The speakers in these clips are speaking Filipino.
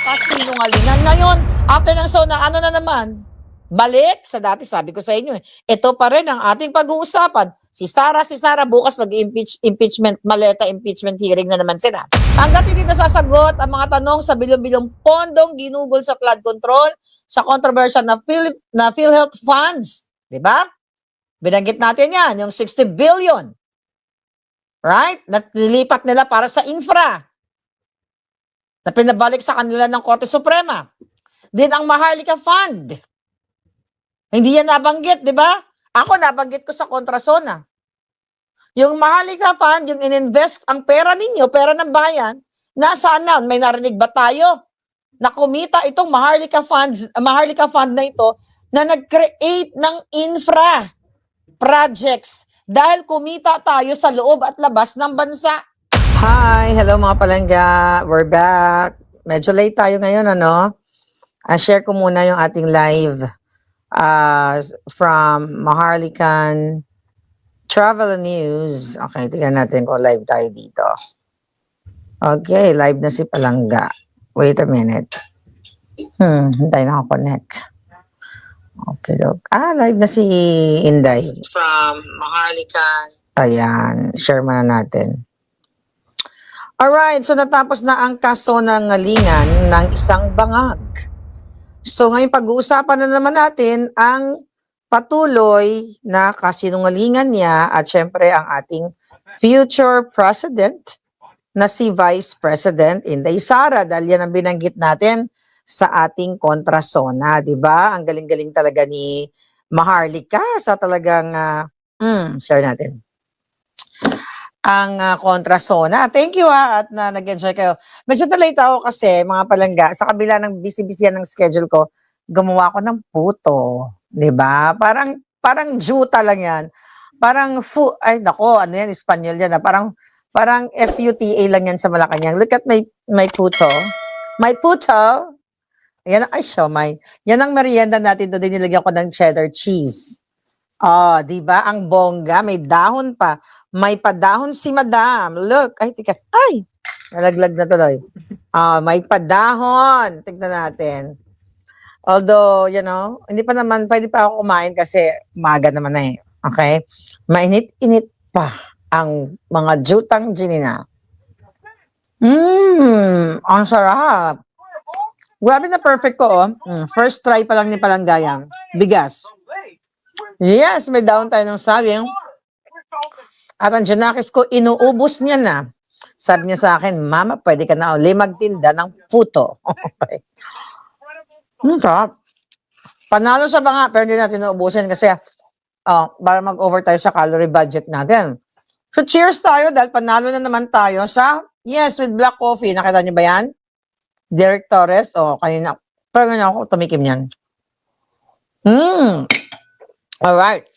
kasinungalingan. Ngayon, after ng SONA, ano na naman? Balik sa dati, sabi ko sa inyo eh. Ito pa rin ang ating pag-uusapan. Si Sara bukas mag-impeachment, maleta impeachment hearing na naman sila. Hanggat hindi nasasagot ang mga tanong sa bilyong-bilyong pondong ginugol sa flood control, sa controversial na PhilHealth funds, di ba? Binanggit natin yan, yung 60 billion. Right? Na nilipat nila para sa infra. Na pinabalik sa kanila ng Korte Suprema. Din ang Maharlika Fund. Hindi yan nabanggit, di ba? Ako nabanggit ko sa Kontrasona. Yung Maharlika Fund, yung ininvest ang pera ninyo, pera ng bayan, nasaan na? May narinig ba tayo na kumita itong Maharlika Fund na ito na nag-create ng infra projects dahil kumita tayo sa loob at labas ng bansa. Hi! Hello mga palangga! We're back. Medyo late tayo ngayon, ano? Share ko muna yung ating live from Maharlikan Travel and News. Okay, tingnan natin kung live tayo dito. Okay, live na si Palangga. Wait a minute. Hintay na ako connect. Okay, look. Live na si Inday. From Maharlikan. Ayan, share muna natin. Alright, so natapos na ang kaso ng ngalingan ng isang bangag. So ngayon pag-uusapan na naman natin ang patuloy na kasinungalingan niya at syempre ang ating future president na si Vice President Inday Sara dahil yan ang binanggit natin sa ating kontrasona, di ba? Ang galing-galing talaga ni Maharlika sa talagang share natin. Ang kontrasona. Thank you at nag-enjoy kayo. Medyo na-late ako kasi mga palangga, sa kabila ng busy-busy ng schedule ko, gumawa ko ng puto. 'Di ba? Parang juta lang 'yan. Parang ay nako, ano 'yan, Espanyol 'yan. Parang FUTA lang 'yan sa Malacanang. Look at my puto. My puto. Yan ay siomay. Yan ang merienda natin doon, nilagyan ko ng cheddar cheese. Oh, 'di ba? Ang bongga, may dahon pa. May padahon si Madam. Look, ay tika. Ay, nalaglag na tuloy. May padahon. Tignan natin. Although, you know, hindi pa naman, pwede pa ako kumain kasi umaga naman na eh. Okay? Mainit-init pa ang mga jutang ginina. Ang sarap. Grabe na perfect ko, oh. First try pa lang ni Palanggayang. Bigas. Yes, may down tayo ng saging. At ang Junakis ko, inuubos niya na. Sabi niya sa akin, Mama, pwede ka na uli magtinda ng puto. Okay. Sarap. Panalo sa banga, pero hindi natin naubusin kasi para mag-over tayo sa calorie budget natin. So cheers tayo dahil panalo na naman tayo sa, yes, with black coffee. Nakita niyo ba yan? Derek Torres. Kanina. Pero ganyan ako tumikim yan. Alright.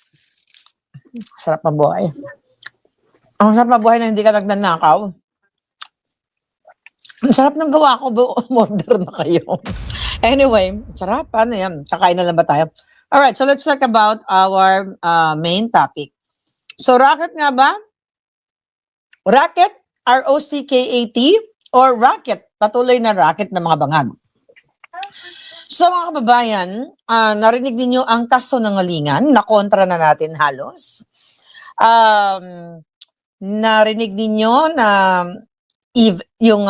Sarap na buhay. Ang sarap na buhay na hindi ka nagnanakaw. Ang sarap ng gawa ko. Order na kayo. Anyway, sarap. Paano yan? Kakain na lang ba tayo? Alright, so let's talk about our main topic. So, racket nga ba? Racket? R-O-C-K-A-T? Or racket? Patuloy na racket ng mga bangag. So mga kababayan, narinig ninyo ang kaso ng ngalingan, na kontra na natin halos. Narinig ninyo na yung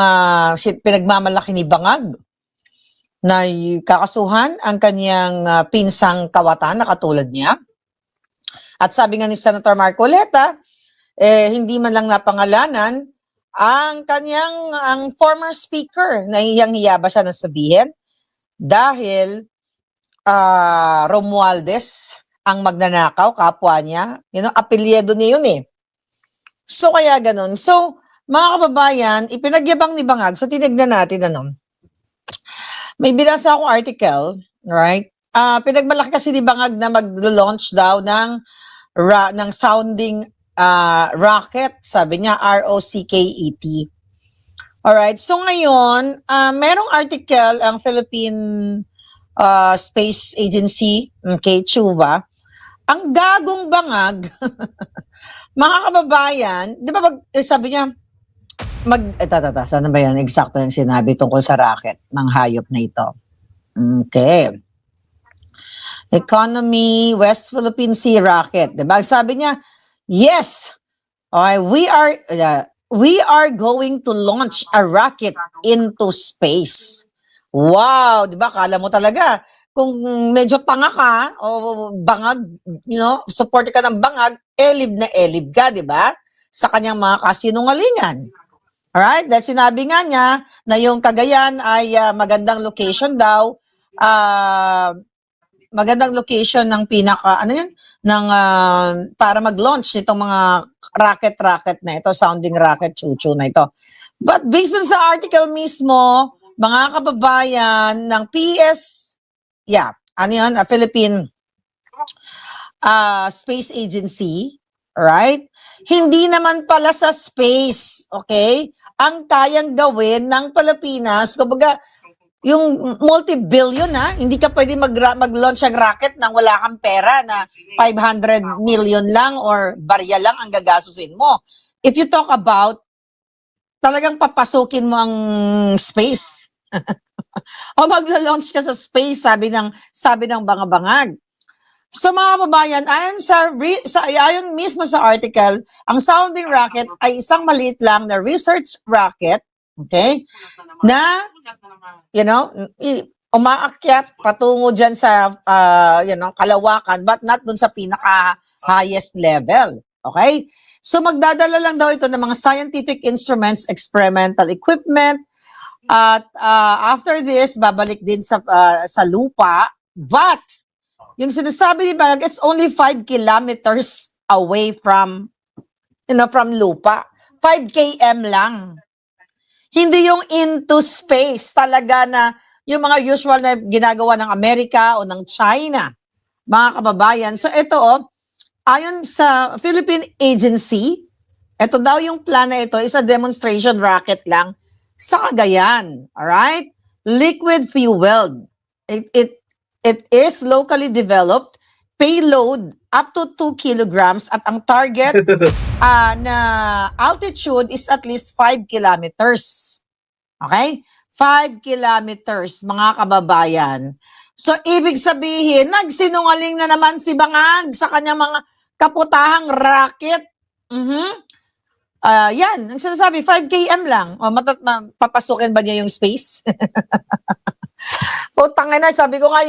pinagmamalaki ni Bangag na kakasuhan ang kanyang pinsang kawatan na katulad niya. At sabi nga ni Senator Marcoleta, hindi man lang napangalanan ang former speaker, nahiyang-hiya ba siya na sabihin? Dahil Romualdez ang magnanakaw, kapwa niya. Apelyido niya yun eh. So kaya ganun. So, mga kababayan, ipinagyabang ni Bangag. So tinignan natin may binasa akong article, right? Pinagmalaki kasi ni Bangag na mag-launch daw ng sounding rocket. Sabi niya, R-O-C-K-E-T. Alright, so ngayon, merong article ang Philippine Space Agency, CHUVA, ang gagong Bangag, mga kababayan, di ba sabi niya, Saan ba yan? Eksakto yung sinabi tungkol sa racket ng hayop na ito. Okay. Economy, West Philippine Sea rocket. Diba? Sabi niya, yes, we are going to launch a rocket into space. Wow, 'di ba? Kala mo talaga kung medyo tanga ka o bangag, support ka ng bangag, elib ka, 'di ba? Sa kanyang mga kasinungalingan. Alright? Dahil sinabi nga niya na yung Cagayan ay magandang location daw. Magandang location ng para mag-launch nitong mga rocket na ito, sounding rocket chuchu na ito. But based on sa article mismo, mga kababayan ng Philippine Space Agency, right? Hindi naman pala sa space, okay? Ang kayang gawin ng Pilipinas, kumbaga, yung multi-billion hindi ka pwede mag-launch ng rocket nang wala kang pera na 500 million lang or barya lang ang gagastusin mo. If you talk about talagang papasukin mo ang space. O magla-launch ka sa space, sabi ng bangabangag. So mga kababayan, ayon mismo sa article, ang sounding rocket ay isang maliit lang na research rocket, okay? Na umaakyat patungo dyan sa kalawakan but not dun sa pinaka highest level, okay? So magdadala lang daw ito ng mga scientific instruments, experimental equipment, at after this babalik din sa lupa, but yung sinasabi ni Bag, it's only 5 kilometers away from lupa. 5 km lang. Hindi yung into space talaga na yung mga usual na ginagawa ng Amerika o ng China, mga kababayan. So ito ayon sa Philippine Agency, ito daw yung plan na ito is a demonstration rocket lang sa Cagayan. Alright? Liquid fueled. It is locally developed, payload up to 2 kilograms at ang target na altitude is at least 5 kilometers. Okay? 5 kilometers, mga kababayan. So, ibig sabihin, nagsinungaling na naman si Bangag sa kanyang mga kaputahang rocket. Yan, ang sinasabi, 5 km lang. O, papasukin ba niya yung space? Putangin na, sabi ko nga,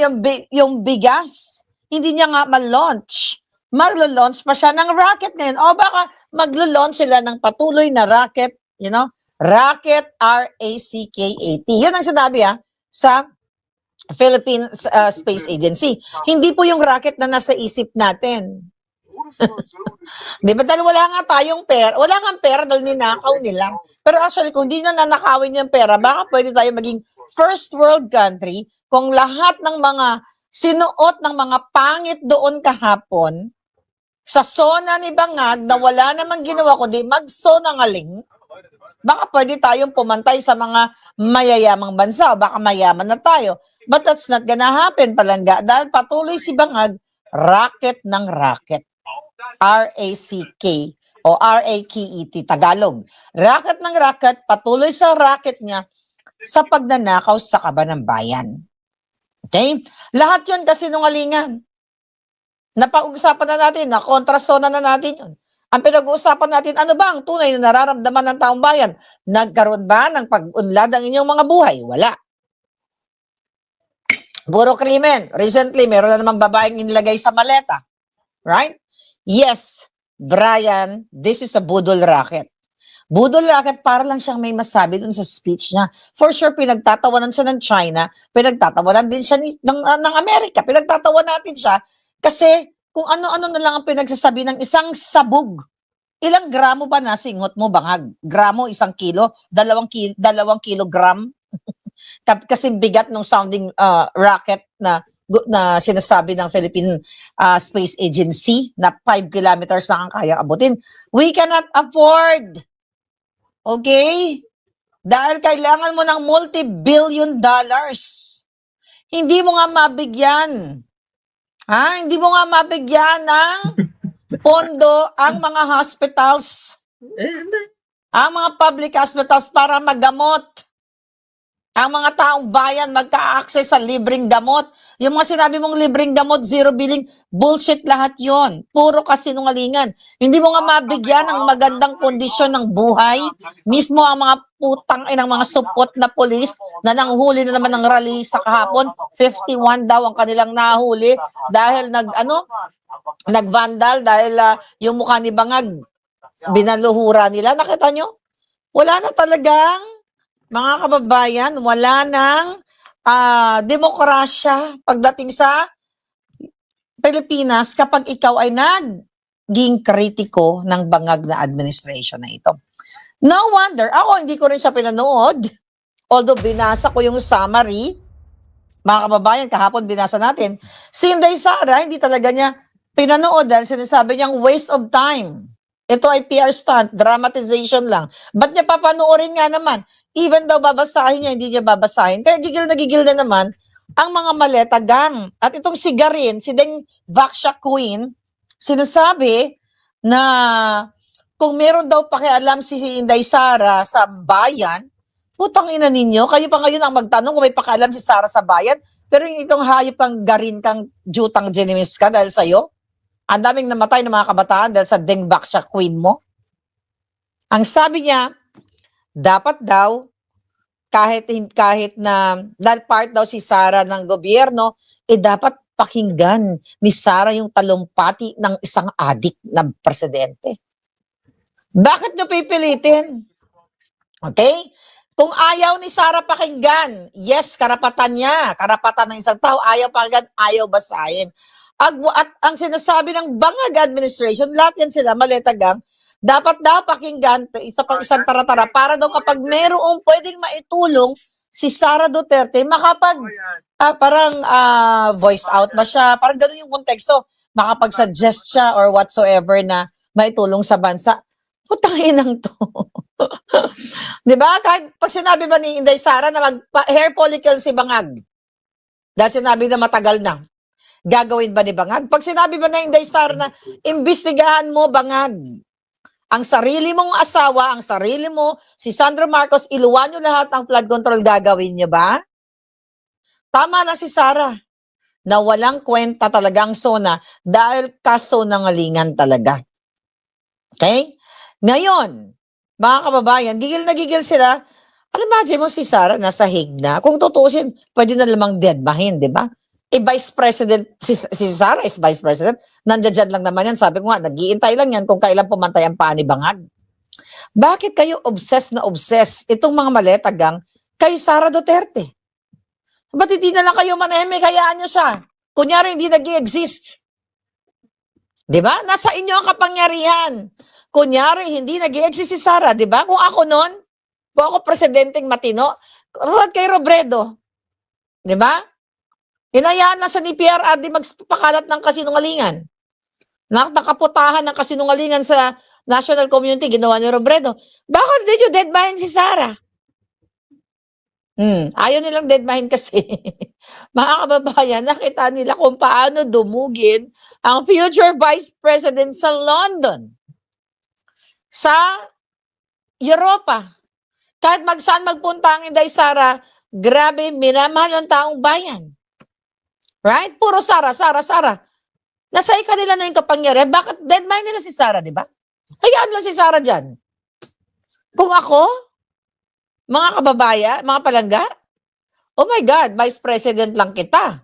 yung bigas, hindi niya nga ma-launch. Maglo-launch pa siya ng rocket ngayon. O baka maglo-launch sila ng patuloy na rocket, rocket RACKAT. Yun ang sinabi sa Philippine Space Agency. Hindi po yung rocket na nasa isip natin. Di ba? Dahil wala nga tayong pera. Wala nga pera dahil ninakaw nila. Pero actually, kung di na nanakawin yung pera, baka pwede tayo maging first world country kung lahat ng mga sinuot ng mga pangit doon kahapon sa sona ni Bangag na wala namang ginawa kundi magsonangaling, baka pwede tayong pumantay sa mga mayayamang bansa o baka mayaman na tayo. But that's not gonna happen, Palangga, dahil patuloy si Bangag rocket ng rocket. RACK o RAKET Tagalog. Rocket ng rocket, patuloy sa rocket niya sa pagnanakaw sa kaban ng bayan. Okay? Lahat yun kasi nungalingan. Napag-usapan na natin, na kontrasona na natin yun. Ang pinag-uusapan natin, ano ba ang tunay na nararamdaman ng taong bayan? Nagkaroon ba ng pag-unlad ang inyong mga buhay? Wala. Puro krimen. Recently, meron na namang babaeng inilagay sa maleta. Right? Yes, Brian, this is a budol racket. Budol racket, para lang siyang may masabi dun sa speech niya. For sure, pinagtatawanan siya ng China, pinagtatawanan din siya ng Amerika, pinagtatawanan natin siya kasi kung ano-ano na lang ang pinagsasabi ng isang sabog. Ilang gramo ba nasinghot mo, Bangag? Gramo, 1 kilo? 2 kilogram? Kasi bigat ng sounding rocket na sinasabi ng Philippine Space Agency na 5 kilometers lang ang kaya abutin. We cannot afford. Okay? Dahil kailangan mo ng multi-billion dollars. Hindi mo nga mabigyan. Hindi mo nga mabigyan ng pondo ang mga hospitals. Ang mga public hospitals para maggamot. Ang mga taong bayan magka-access sa libreng gamot. Yung mga sinabi mong libreng gamot, zero billing, bullshit lahat yon. Puro kasinungalingan. Hindi mo nga mabigyan ng magandang kondisyon ng buhay. Mismo ang mga putang inang mga supot na polis na nanghuli na naman ng rally sa kahapon, 51 daw ang kanilang nahuli dahil nag-vandal dahil yung mukha ni Bangag binaluhura nila. Nakita nyo? Wala na talagang mga kababayan, wala ng demokrasya pagdating sa Pilipinas kapag ikaw ay naging kritiko ng bangag na administration na ito. No wonder, ako hindi ko rin siya pinanood. Although binasa ko yung summary, mga kababayan, kahapon binasa natin, si Inday Sara, hindi talaga niya pinanood dahil sinasabi niyang waste of time. Ito ay PR stunt, dramatization lang. Ba't niya papanoorin nga naman? Even daw babasahin niya, hindi niya babasahin. Kaya gigil na naman ang mga maleta gang. At itong si Garin, si Deng Vaksha Queen, sinasabi na kung meron daw pakialam si Inday Sara sa bayan, putang ina ninyo, kayo pa ngayon ang magtanong kung may pakialam si Sara sa bayan, pero yung itong hayop kang Garin kang jutang genimis ka dahil sa'yo, ang daming namatay ng mga kabataan dahil sa Deng Vaksha Queen mo. Ang sabi niya, dapat daw, kahit na dahil part daw si Sara ng gobyerno, dapat pakinggan ni Sara yung talumpati ng isang adik na presidente. Bakit nyo pipilitin? Okay? Kung ayaw ni Sara pakinggan, yes, karapatan niya. Karapatan ng isang tao, ayaw pakinggan, ayaw basahin. At ang sinasabi ng Bangag administration, lahat yan sila, maletagang, dapat daw pakinggan, isang taratara, para daw kapag merong pwedeng maitulong si Sara Duterte, makapag, voice out ba siya, parang ganun yung konteksto, makapag-suggest siya or whatsoever na maitulong sa bansa. Putang inang to. Di ba? Kahit pag sinabi ba ni Inday Sara na hair follicle si Bangag, dahil sinabi na matagal na, gagawin ba ni Bangag? Pag sinabi ba na Inday Sara na imbestigahan mo, Bangag, ang sarili mong asawa, ang sarili mo, si Sandro Marcos, iluwan nyo lahat ang flood control, gagawin nyo ba? Tama na si Sara na walang kwenta talagang SONA dahil kaso-nangalingan talaga. Okay? Ngayon, mga kababayan, gigil na gigil sila. Imagine mo si Sara nasa Hague na. Kung tutusin, pwede na lamang deadmahin, di ba? Vice President, si Sara is Vice President. Nandiyan lang naman yan. Sabi ko nga, nag-iintay lang yan kung kailan pumantay ang paa ni Bangag. Bakit kayo obsessed na obsessed itong mga maletagang kay Sara Duterte? Ba't hindi na lang kayo manahimik, hayaan nyo siya? Kunyari, hindi nag-i-exist. Di ba? Nasa inyo ang kapangyarihan. Kunyari, hindi nag-i-exist si Sara, di ba? Kung ako presidenteng matino, kay Robredo. Di ba? Hinayaan na sa ni PRRD magpakalat ng kasinungalingan. Nakaputahan ng kasinungalingan sa national community, ginawa ni Robredo. Bakit did you deadmahin si Sara? Ayaw nilang deadmahin kasi. Mga kababayan, nakita nila kung paano dumugin ang future vice president sa London. Sa Europa. Kahit saan magpunta ang Inday Sara, grabe, minamahal ng taong bayan. Right? Puro Sara. Nasa kanila na yung kapangyarihan. Bakit deadmine nila si Sara, di ba? Hayaan lang si Sara dyan. Kung ako, mga kababayan, mga palangga, oh my God, Vice President lang kita.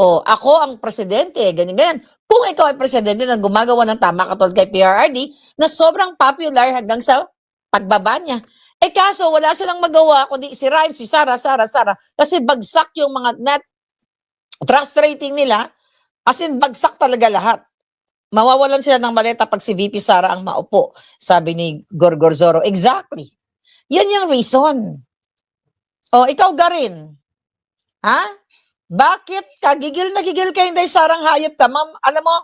O, ako ang presidente, ganyan. Kung ikaw ay presidente na gumagawa ng tama katulad kay PRRD, na sobrang popular hanggang sa pagbaba niya. Kaso, wala silang magawa, kundi si Ryan, si Sara, kasi bagsak yung mga net trust rating nila, as in bagsak talaga lahat. Mawawalan sila ng maleta pag si VP Sara ang maupo, sabi ni Gorgorzoro. Exactly. Yan yung reason. O, ikaw Garin. Ha? Bakit ka? Gigil na gigil ka, Inday Sarang hayop ka. Ma'am, alam mo,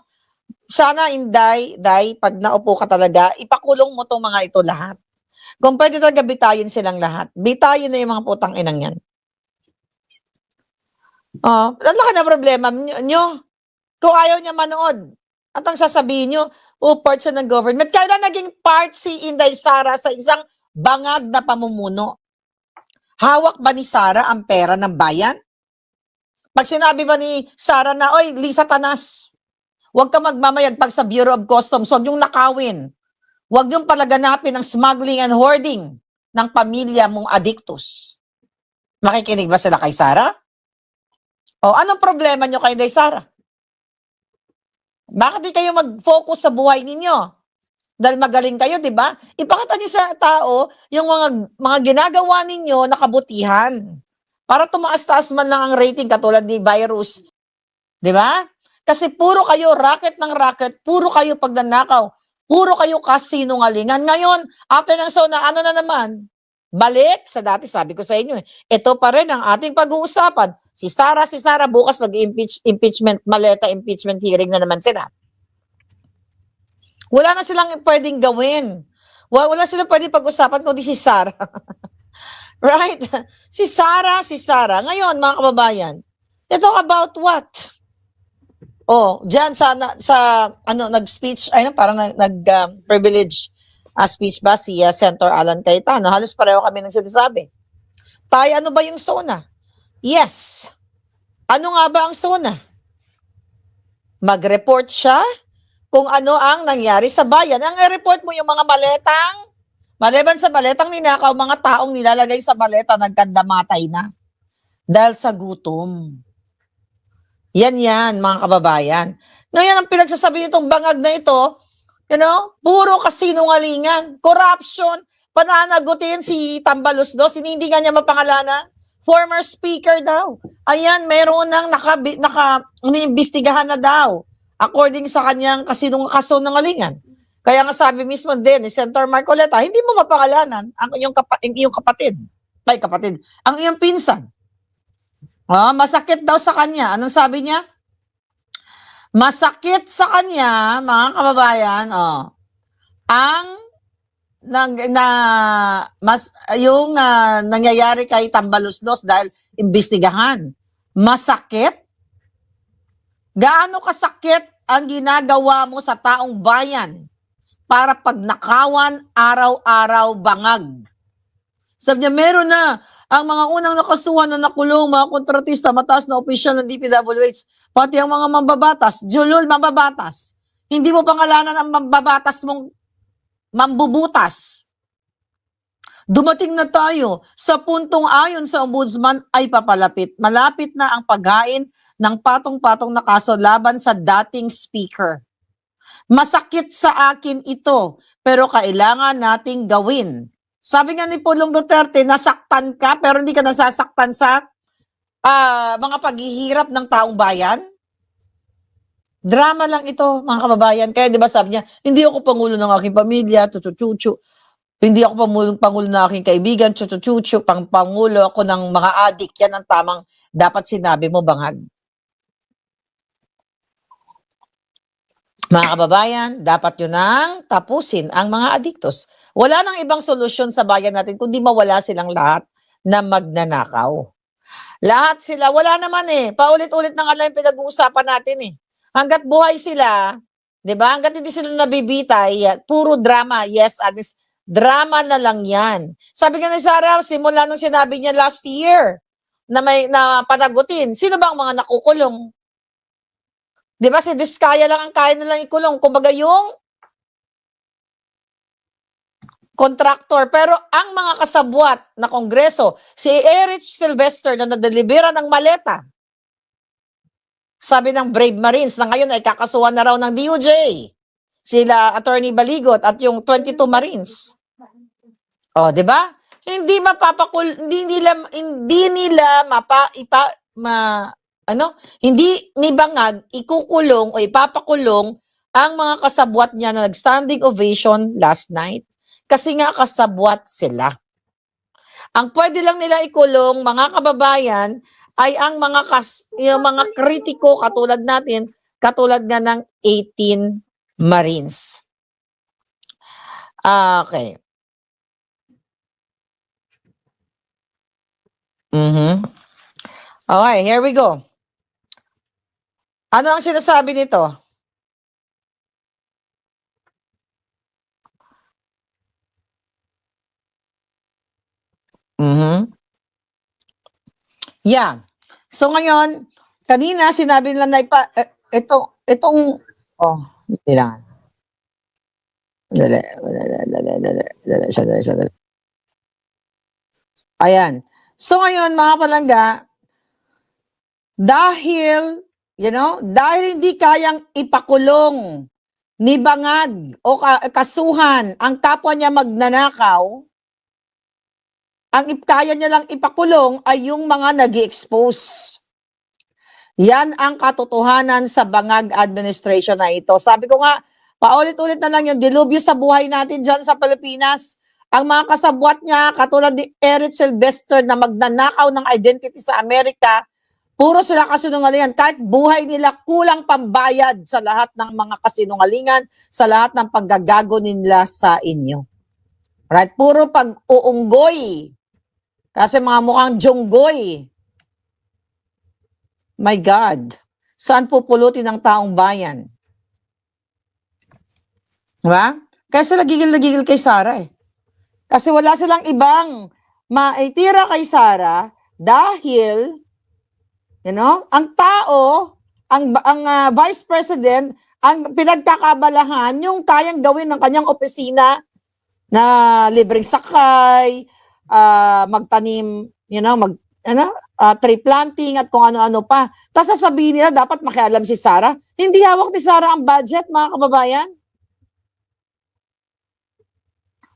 sana Inday, pag naupo ka talaga, ipakulong mo tong mga ito lahat. Kung pwede talaga bitayin silang lahat. Bitayin na yung mga putang inang yan. Ang laki na problema nyo. Kung ayaw niya manood, at ang sasabihin nyo, o part siya ng government. Kailan naging part si Inday Sara sa isang bangag na pamumuno? Hawak ba ni Sara ang pera ng bayan? Pag sinabi ba ni Sara na, oy, Lisa Tanas, huwag ka magmamayagpag sa Bureau of Customs, huwag yung nakawin, huwag yung palaganapin ng smuggling and hoarding ng pamilya mong adictus. Makikinig ba sila kay Sara? O anong problema nyo kay Inday Sara? Bakit di kayo mag-focus sa buhay ninyo? Dahil magaling kayo, di ba? Ipakita nyo sa tao yung mga ginagawa ninyo na kabutihan. Para tumaas-taas man lang ang rating katulad ni Virus. Di ba? Kasi puro kayo racket ng racket, puro kayo pagnanakaw, puro kayo kasinungalingan. Ngayon, after ng SONA, ano na naman? Balik sa dati, sabi ko sa inyo. Ito pa rin ang ating pag-uusapan. Si Sara, bukas mag-impeachment, maleta impeachment hearing na naman sila. Wala na silang pwedeng gawin. Wala silang pwedeng pag-usapan kundi si Sara. Right? Si Sara. Ngayon, mga kababayan, they talk about what? Oh, diyan sa nag-speech, parang privilege speech ba si Senator Alan Cayetano. Halos pareho kami nang sinasabi. Tay, ano ba yung SONA? Yes. Ano nga ba ang SONA? Mag-report siya kung ano ang nangyari sa bayan. Ang i-report mo yung mga maletang, maliban sa maletang ninakaw, mga taong nilalagay sa maleta nagkandamatay na. Dahil sa gutom. Yan, mga kababayan. Ngayon, ang pinagsasabi nitong bangag na ito, puro kasinungalingan, corruption, pananagutin si Tambaloslos, hindi nga niya mapangalanan. Former speaker daw. Ayan, meron nang iniimbestigahan na daw. According sa kanyang kasinungalingan. Kaya nga sabi mismo din ni Senator Marcoleta, hindi mo mapangalanan ang iyong kapatid. Ang iyong pinsan. Masakit daw sa kanya. Anong sabi niya? Masakit sa kanya, mga kababayan, yung nangyayari kay Tambaloslos dahil imbestigahan. Masakit? Gaano kasakit ang ginagawa mo sa taong bayan para pagnakawan araw-araw bangag? Sabi niya, meron na ang mga unang nakasuhan na nakulong, mga kontratista, mataas na opisyal ng DPWH, pati ang mga mambabatas, julul mambabatas. Hindi mo pangalanan ang mambabatas mong mambubutas. Dumating na tayo sa puntong ayon sa ombudsman ay papalapit. Malapit na ang paghain ng patong-patong na kaso laban sa dating speaker. Masakit sa akin ito, pero kailangan nating gawin. Sabi nga ni Pulong Duterte, nasaktan ka pero hindi ka nasasaktan sa mga paghihirap ng taong bayan. Drama lang ito, mga kababayan. Kaya di ba sabi niya, hindi ako pangulo ng aking pamilya, chuchu-chuchu. Hindi ako pangulo ng aking kaibigan, chuchu-chuchu. Pangulo ako ng mga adik. Yan ang tamang dapat sinabi mo, bangag. Mga kababayan, dapat yun ang tapusin ang mga adiktos. Wala nang ibang solusyon sa bayan natin kundi mawala silang lahat na magnanakaw. Lahat sila, wala naman paulit-ulit na nga lang yung pinag-uusapan natin Hanggat buhay sila, di ba? Hanggat hindi sila nabibitay, puro drama. Yes, Agnes, drama na lang yan. Sabi nga ni Sara, simula nung sinabi niya last year na panagutin, sino ba ang mga nakukulong? Di ba si Diskaya lang ang kaya nilang ikulong. Kumbaga yung kontraktor. Pero ang mga kasabwat na kongreso, si Erich Sylvester na nadelibera ng maleta, sabi ng Brave Marines na ngayon ay kakasuhan na raw ng DOJ. Sila Attorney Baligot at yung 22 Marines. Di ba? Hindi ni bangag ikukulong o ipapakulong ang mga kasabwat niya na nag-standing ovation last night. Kasi nga kasabwat sila. Ang pwede lang nila ikulong, mga kababayan, ay ang yung mga kritiko katulad natin, katulad nga ng 18 Marines. Okay. Okay, here we go. Ano ang sinasabi nito? Mhm. Yeah. So ngayon, kanina sinabi nila na itong kailangan. Dali, sandali. Ayan. So ngayon mga palangga, dahil, dahil hindi kayang ipakulong ni Bangag o kasuhan ang kapwa niya magnanakaw, ang kaya niya lang ipakulong ay yung mga nag-i-expose. Yan ang katotohanan sa Bangag administration na ito. Sabi ko nga, paulit-ulit na lang yung dilubyo sa buhay natin dyan sa Pilipinas. Ang mga kasabwat niya, katulad ni Eric Sylvester na magnanakaw ng identity sa Amerika, puro sila kasinungalingan. Kahit buhay nila, kulang pambayad sa lahat ng mga kasinungalingan, sa lahat ng paggagago nila sa inyo. Right? Puro pag-uunggoy. Kasi mga mukhang jonggoy. My God, saan pupulutin ng taong bayan? Diba? Kaya sila gigil kay Sara eh. Kasi wala silang ibang maitira kay Sara dahil, ang tao, ang vice president, ang pinagkakabalahan yung kayang gawin ng kanyang opisina na libreng sakay, magtanim, tree planting at kung ano-ano pa. Tapos sasabihin nila dapat makialam si Sara. Hindi hawak ni Sara ang budget, mga kababayan.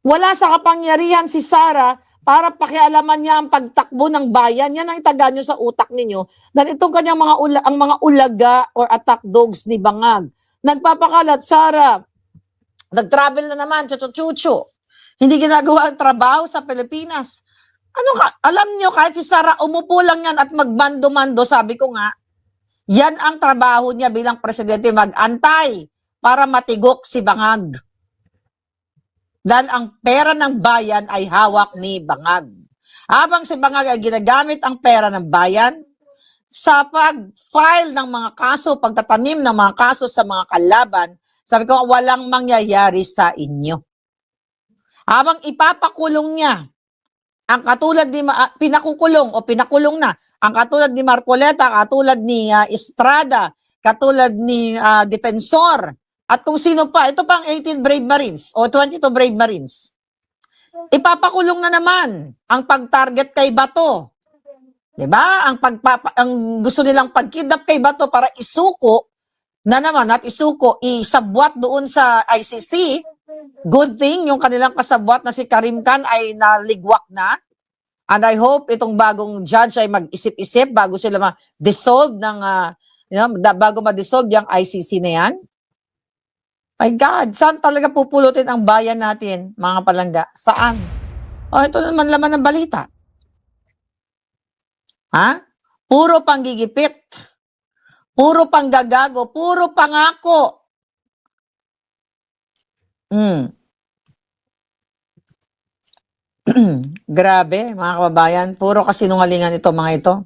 Wala sa kapangyarihan si Sara para pakialaman niya ang pagtakbo ng bayan. Yan ang itaga nyo sa utak ninyo. Dahil itong kanyang ang mga ulaga or attack dogs ni Bangag. Nagpapakalat, Sara, nag-travel na naman, chuchu-chuchu. Hindi ginagawa ang trabaho sa Pilipinas. Alam nyo, kahit si Sara umupo lang yan at magbando-mando, sabi ko nga, yan ang trabaho niya bilang presidente, mag-antay para matigok si Bangag. Dahil ang pera ng bayan ay hawak ni Bangag. Habang si Bangag ay ginagamit ang pera ng bayan sa pag-file ng mga kaso, pagtatanim ng mga kaso sa mga kalaban, sabi ko, walang mangyayari sa inyo. Habang ipapakulong niya, ang katulad ni pinakulong na, ang katulad ni Marcoleta, katulad ni Estrada, katulad ni Defensor, at kung sino pa, ito pang 18 Brave Marines o 22 Brave Marines. Ipapakulong na naman ang pag-target kay Bato. 'Di ba? Ang gusto nilang pag-kidnap kay Bato para isuko na naman at isabwat doon sa ICC. Good thing, yung kanilang kasabwat na si Karim Khan ay naligwak na. And I hope itong bagong judge ay mag-isip-isip bago sila ma-dissolve bago ma-dissolve yung ICC na yan. My God, saan talaga pupulutin ang bayan natin, mga palangga? Saan? Ito naman laman ng balita. Ha? Puro panggigipit. Puro panggagago. Puro pangako. Grabe, mga kababayan. Puro kasinungalingan ito, mga ito.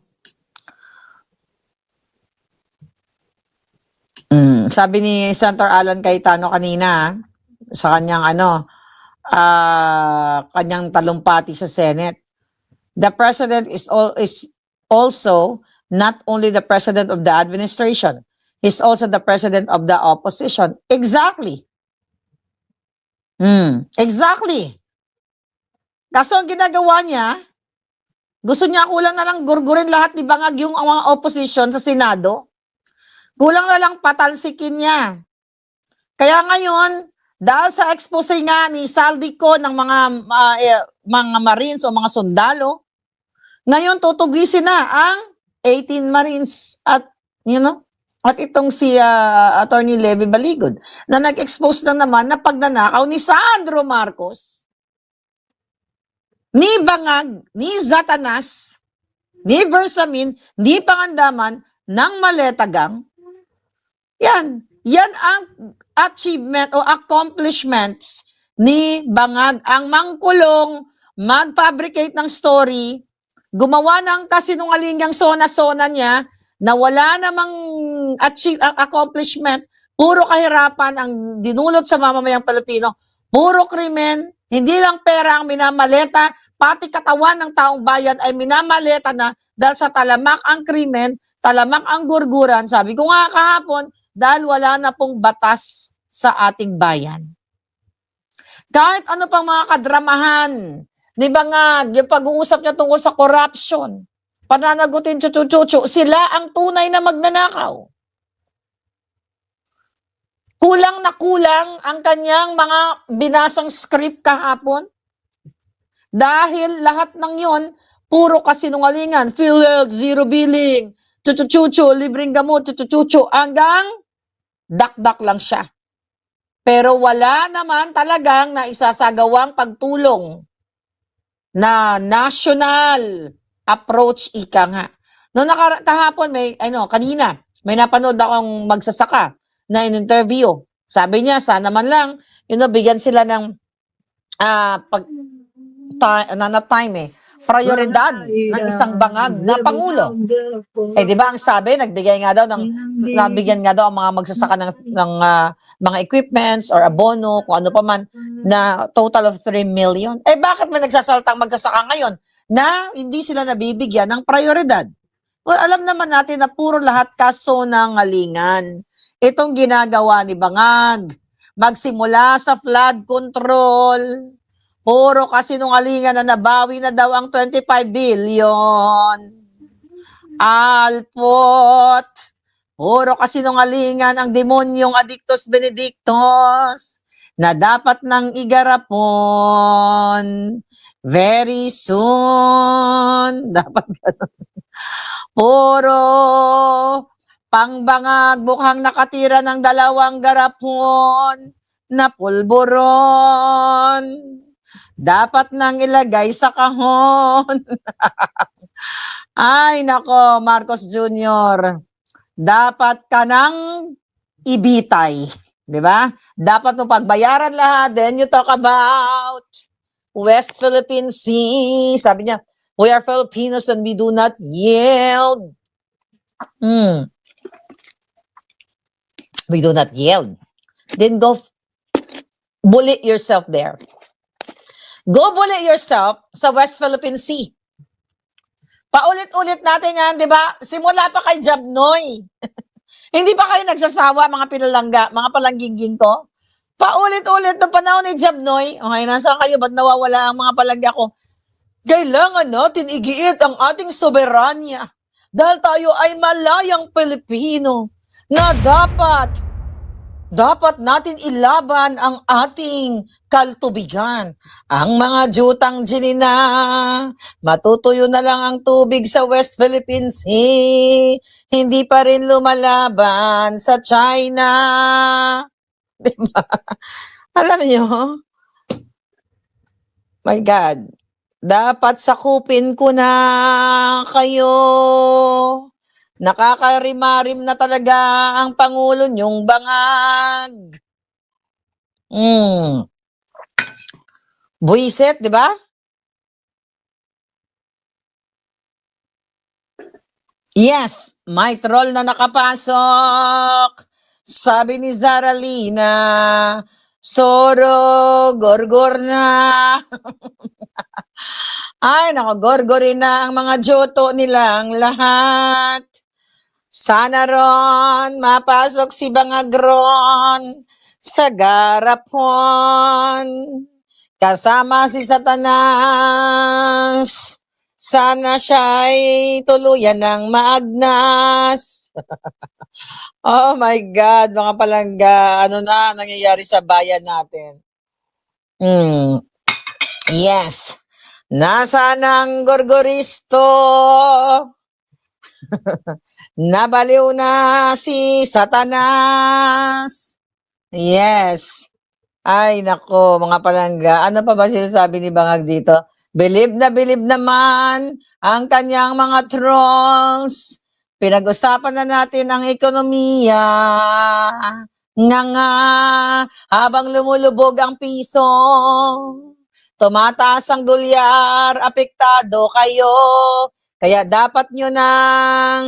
Sabi ni Senator Alan Cayetano kanina, sa kanyang kanyang talumpati sa Senate, the president is also not only the president of the administration, he's also the president of the opposition. Exactly. Exactly. Kaso ang ginagawa niya, gusto niya kulang na lang gurgurin lahat ni Bangag yung mga opposition sa Senado. Kulang na lang patalsikin niya. Kaya ngayon, dahil sa expose nga ni Saldico ng mga Marines o mga sundalo, ngayon tutugisin na ang 18 Marines at itong si Attorney Levy Baligod na nag-expose na naman na pagnanakaw ni Sandro Marcos, ni Bangag, ni Zatanas, ni Bersamin, ni Pangandaman ng Maletagang. Yan ang achievement o accomplishments ni Bangag, ang mangkulong, mag-fabricate ng story, gumawa ng kasinungalingang sona-sona niya na wala namang accomplishment, puro kahirapan ang dinulot sa mamamayang Pilipino, puro krimen, hindi lang pera ang minamaleta, pati katawan ng taong bayan ay minamaleta na dahil sa talamak ang krimen, talamak ang gurguran. Sabi ko nga kahapon, dahil wala na pong batas sa ating bayan. Kahit ano pang mga kadramahan, di ba nga, yung pag-uusap niya tungkol sa corruption, pananagutin chuchu-chuchu, sila ang tunay na magnanakaw. Kulang na kulang ang kanyang mga binasang script kahapon. Dahil lahat ng yon, puro kasinungalingan, PhilHealth, zero billing, chuchu-chuchu, libreng gamot, chuchu-chuchu, hanggang dakdak lang siya. Pero wala naman talagang naisasagawang pagtulong na national approach, ika nga. Noong kahapon, kanina, may napanood akong magsasaka na in-interview. Sabi niya, sana man lang, bigyan sila ng prioridad ng isang bangag na pangulo. Di ba ang sabi, nabigyan nga daw ang mga magsasaka ng mga equipments or abono, kung ano pa man, na total of 3 million. Bakit may nagsasaltang magsasaka ngayon na hindi sila nabibigyan ng prioridad? Well, alam naman natin na puro lahat kasinungalingan. Itong ginagawa ni Bangag, magsimula sa flood control, puro kasinungalingan na nabawi na daw ang 25 billion. Alpot, puro kasinungalingan ang demonyong Adictus Benedictus na dapat nang igarapon very soon. Dapat ganun. Puro pangbangag, mukhang nakatira ng 2 garapon na pulburon. Dapat nang ilagay sa kahon. Ay, nako, Marcos Jr., dapat ka nang ibitay. Di ba? Dapat mo pagbayaran lahat. Then you talk about West Philippine Sea. Sabi niya, we are Filipinos and we do not yield. We do not yield. Then go bully yourself there. Go bully yourself sa West Philippine Sea. Paulit-ulit natin yan, di ba? Simula pa kay Jabnoy. Hindi pa kayo nagsasawa, mga pinalangga, mga palanggiging ko? Paulit-ulit ng panahon ni Jabnoy. Okay, nasa kayo? Ba't nawawala ang mga palangga ko? Kailangan natin igiit ang ating soberanya dahil tayo ay malayang Pilipino na dapat natin ilaban ang ating kaltubigan. Ang mga jutang ginina, matutuyo na lang ang tubig sa West Philippine Sea, hindi pa rin lumalaban sa China. Diba? Alam niyo, my God, dapat sakupin ko na kayo. Nakakarimarim na talaga ang Pangulo niyong Bangag. Buisit, di ba? Yes, may troll na nakapasok. Sabi ni Zara Lina, Soro, gorgor na. Ay, nako, gorgorin na ang mga joto nilang lahat. Sana ron mapasok si Bangagron sa garapon. Kasama si Satanas. Sana siya'y tuluyan ng maagnas. Oh my God, mga palangga, ano na nangyayari sa bayan natin? Yes. Nasaan ang gorgoristo? Nabaliw na si Satanas. Yes. Ay, nako, mga palangga. Ano pa ba sinasabi ni Bangag dito? Bilib naman ang kanyang mga trolls. Pinag-usapan na natin ang ekonomiya. Nga, habang lumulubog ang piso. Tumataas ang dolyar, apektado kayo. Kaya dapat nyo nang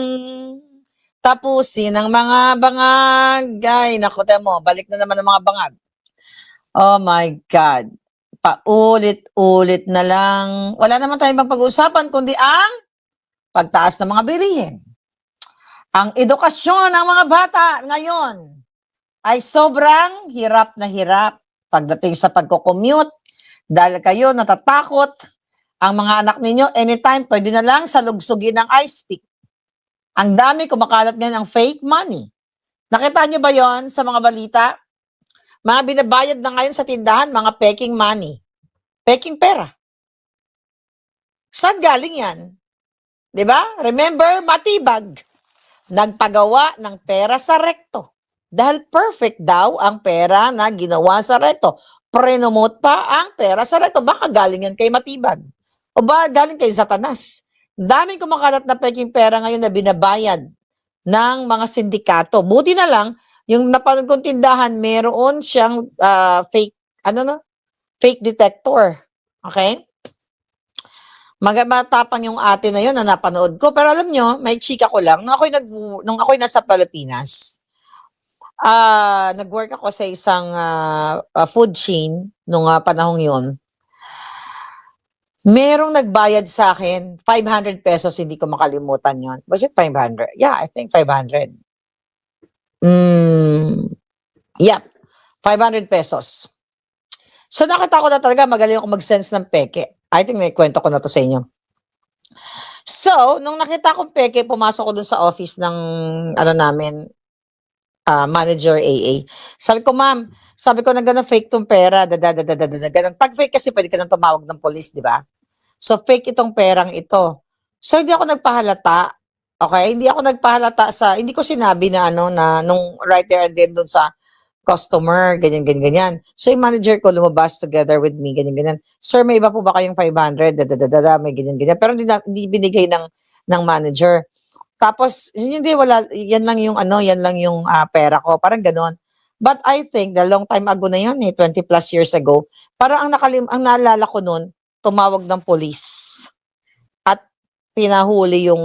tapusin ang mga bangag. Ay, naku, mo, balik na naman ang mga bangag. Oh my God. paulit-ulit na lang. Wala naman tayong ibang pag-uusapan kundi ang pagtaas ng mga bilihin. Ang edukasyon ng mga bata ngayon ay sobrang hirap na hirap pagdating sa pagko-commute dahil kayo natatakot ang mga anak ninyo anytime pwede na lang salugsugin ng ice pick. Ang dami kumakalat ngayon ang fake money. Nakita niyo ba yon sa mga balita? Mga binabayad na ngayon sa tindahan, mga peking money. Peking pera. Saan galing yan? 'Di ba? Remember, Matibag. Nagpagawa ng pera sa rekto. Dahil perfect daw ang pera na ginawa sa rekto. Prenomote pa ang pera sa rekto. Baka galing yan kay Matibag. O ba galing kay Satanas. Daming kumakalat na peking pera ngayon na binabayad ng mga sindikato. Buti na lang, yung napanood kong tindahan, meron siyang fake, fake detector. Okay? Matapang yung ate na yun na napanood ko. Pero alam nyo, may chika ko lang, nung ako'y nasa Pilipinas, nag-work ako sa isang food chain nung panahong yun. Merong nagbayad sa akin, 500 pesos, hindi ko makalimutan yon. Was it 500? Yeah, I think 500. Yep, 500 pesos. So nakita ko na talaga magaling ako mag-sense ng peke. I think may kwento ko na to sa inyo. So, nung nakita kong peke, pumasok ko dun sa office ng namin, manager AA. Sabi ko, ma'am, na gano'n fake tong pera, ganun. Pag fake kasi pwede ka nang tumawag ng police, di ba? So, fake itong perang ito. So, hindi ako nagpahalata. Okay? Hindi ako nagpahalata hindi ko sinabi na na nung right there and then dun sa customer, ganyan. So, yung manager ko lumabas together with me, ganyan. Sir, may iba po ba kayong 500? May ganyan. Pero hindi binigay ng manager. Tapos, hindi, wala, yan lang yung pera ko. Parang ganon. But I think, the long time ago na yun, 20 plus years ago, parang ang naalala ko nun, tumawag ng police at pinahuli yung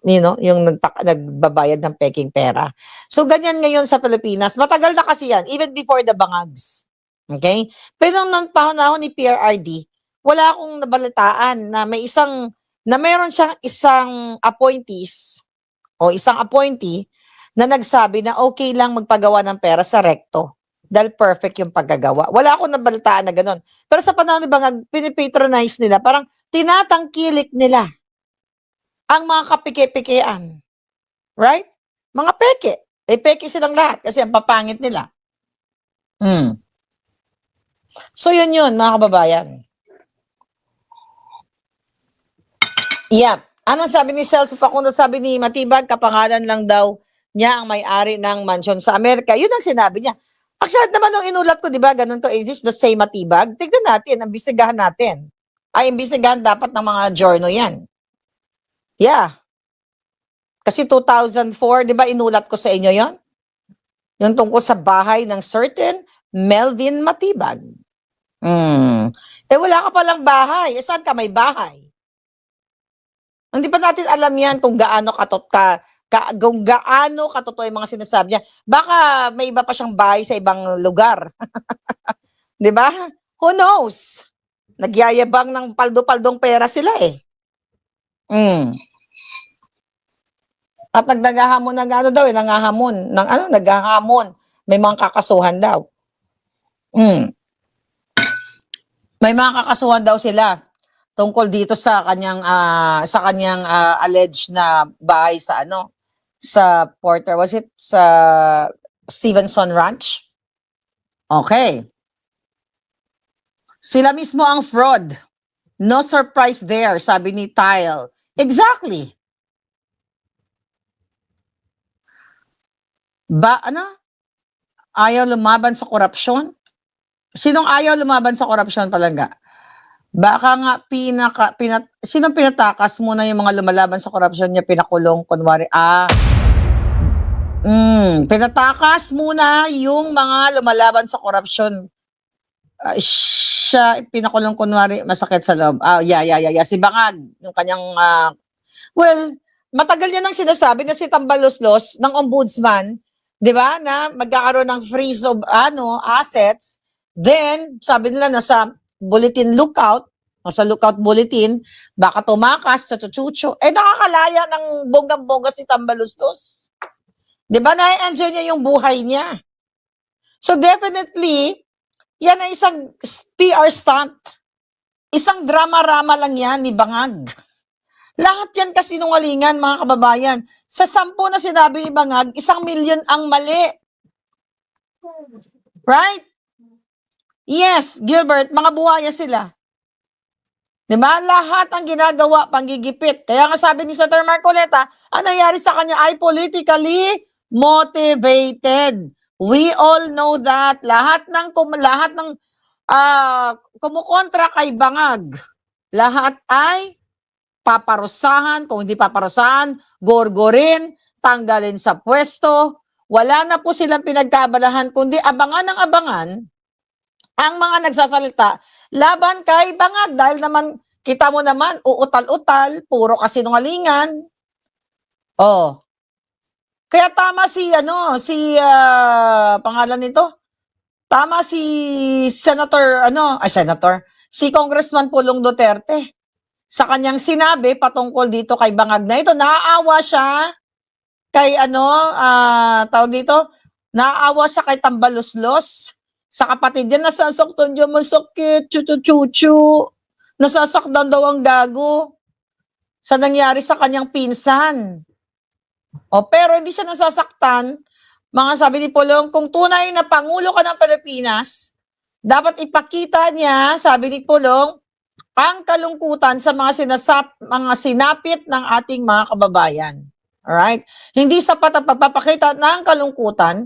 yung nagbabayad ng peking pera. So ganyan ngayon sa Pilipinas. Matagal na kasi yan, even before the bangags. Okay? Pero nung panahon ni PRRD, wala akong nabalitaan na mayroon siyang isang appointees o isang appointee na nagsabi na okay lang magpagawa ng pera sa rekto dahil perfect yung paggagawa. Wala akong nabalitaan na gano'n. Pero sa panahon ni Bangag, pinipatronize nila, parang tinatangkilik nila ang mga kapike-pikean. Right? Mga peke. Peke silang lahat kasi ang papangit nila. So yun mga kababayan. Yeah. Anong sabi ni Celso Facundo? Sabi ni Matibag, kapangalan lang daw niya ang may-ari ng mansion sa Amerika. Yun ang sinabi niya. Actually, naman nung inulat ko, di ba, ganun ko, is this the same Matibag? Tignan natin, imbestigahan natin. Imbestigahan dapat ng mga journal yan. Yeah. Kasi 2004, di ba, inulat ko sa inyo yon? Yung tungkol sa bahay ng certain Melvin Matibag. Wala ka palang bahay. Saan ka may bahay? Hindi pa natin alam yan kung gaano katotoo yung mga sinasabi niya. Baka may iba pa siyang bahay sa ibang lugar. Di ba? Who knows? Nagyayabang ng paldo-paldong pera sila eh. At naghahamon naghahamon. May mga kakasuhan daw. May mga kakasuhan daw sila tungkol dito sa kanyang alleged na bahay sa sa Porter, was it sa Stevenson Ranch? Okay. Sila mismo ang fraud. No surprise there, sabi ni Tile. Exactly. Ayaw lumaban sa korupsyon? Sinong ayaw lumaban sa korupsyon, Palangga? Baka nga sinong pinatakas muna yung mga lumalaban sa korupsyon niya, pinakulong, kunwari, pinatakas muna yung mga lumalaban sa korupsyon. Siya, pinakulong, kunwari, masakit sa loob. Yeah. Si Bangag, yung kanyang, matagal niya nang sinasabi na si Tambaloslos ng ombudsman, di ba, na magkakaroon ng freeze of assets Then, sabi nila nasa bulletin lookout, o sa lookout bulletin, baka tumakas sa chuchucho. Nakakalaya ng bonggang-bongga si Tambaluslos. Di ba? Na-enjoy niya yung buhay niya. So definitely, yan ay isang PR stunt. Isang drama-rama lang yan ni Bangag. Lahat yan kasinungalingan, mga kababayan. Sa 10 na sinabi ni Bangag, 1 milyon ang mali. Right? Yes, Gilbert, mga buhaya sila. Diba? Lahat ang ginagawa, panggigipit. Kaya nga sabi ni Senator Marcoleta, ang nangyari sa kanya ay politically motivated. We all know that. Lahat ng kumukontra kay Bangag, lahat ay paparusahan, kung hindi paparusahan, gorgorin, tanggalin sa pwesto. Wala na po silang pinagkabalahan, kundi abangan ng abangan ang mga nagsasalita laban kay Bangag. Dahil naman, kita mo naman, uutal-utal, puro kasinungalingan. Oh. Kaya tama pangalan nito, tama si si Congressman Pulong Duterte. Sa kanyang sinabi patungkol dito kay Bangag na ito, naaawa siya kay tawag dito, naaawa siya kay Tambaluslos. Sa kapatid niya, nasasaktan niya, masakit, chuchu-chuchu. Nasasaktan daw ang gago sa nangyari sa kanyang pinsan. Pero hindi siya nasasaktan. Mga sabi ni Pulong, kung tunay na Pangulo ka ng Pilipinas, dapat ipakita niya, sabi ni Pulong, ang kalungkutan sa mga sinapit ng ating mga kababayan. Alright? Hindi sapat ang pagpapakita ng kalungkutan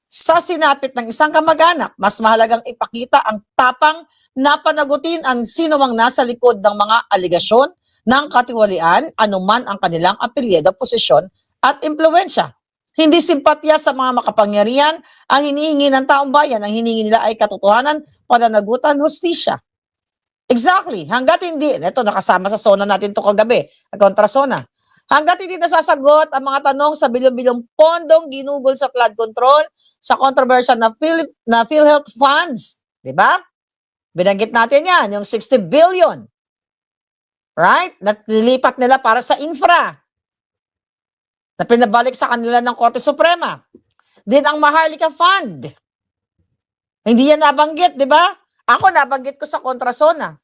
sa sinapit ng isang kamag-anak. Mas mahalagang ipakita ang tapang na panagutin ang sinumang nasa likod ng mga aligasyon ng katiwalian, anuman ang kanilang apelyido, posisyon at impluwensya. Hindi simpatya sa mga makapangyarihan ang hinihingi ng taong bayan. Ang hinihingi nila ay katotohanan, pananagutan, hustisya. Exactly. Hanggat hindi, ito nakasama sa SONA natin to kagabi, kontra SONA. Hanggat hindi nasasagot ang mga tanong sa bilyong-bilyong pondong ginugol sa flood control, sa controversial na PhilHealth funds, di ba? Binanggit natin yan, yung 60 billion. Right? Na nilipat nila para sa infra. Na pinabalik sa kanila ng Korte Suprema. Din ang Maharlika Fund. Hindi yan nabanggit, di ba? Ako nabanggit ko sa kontrasona.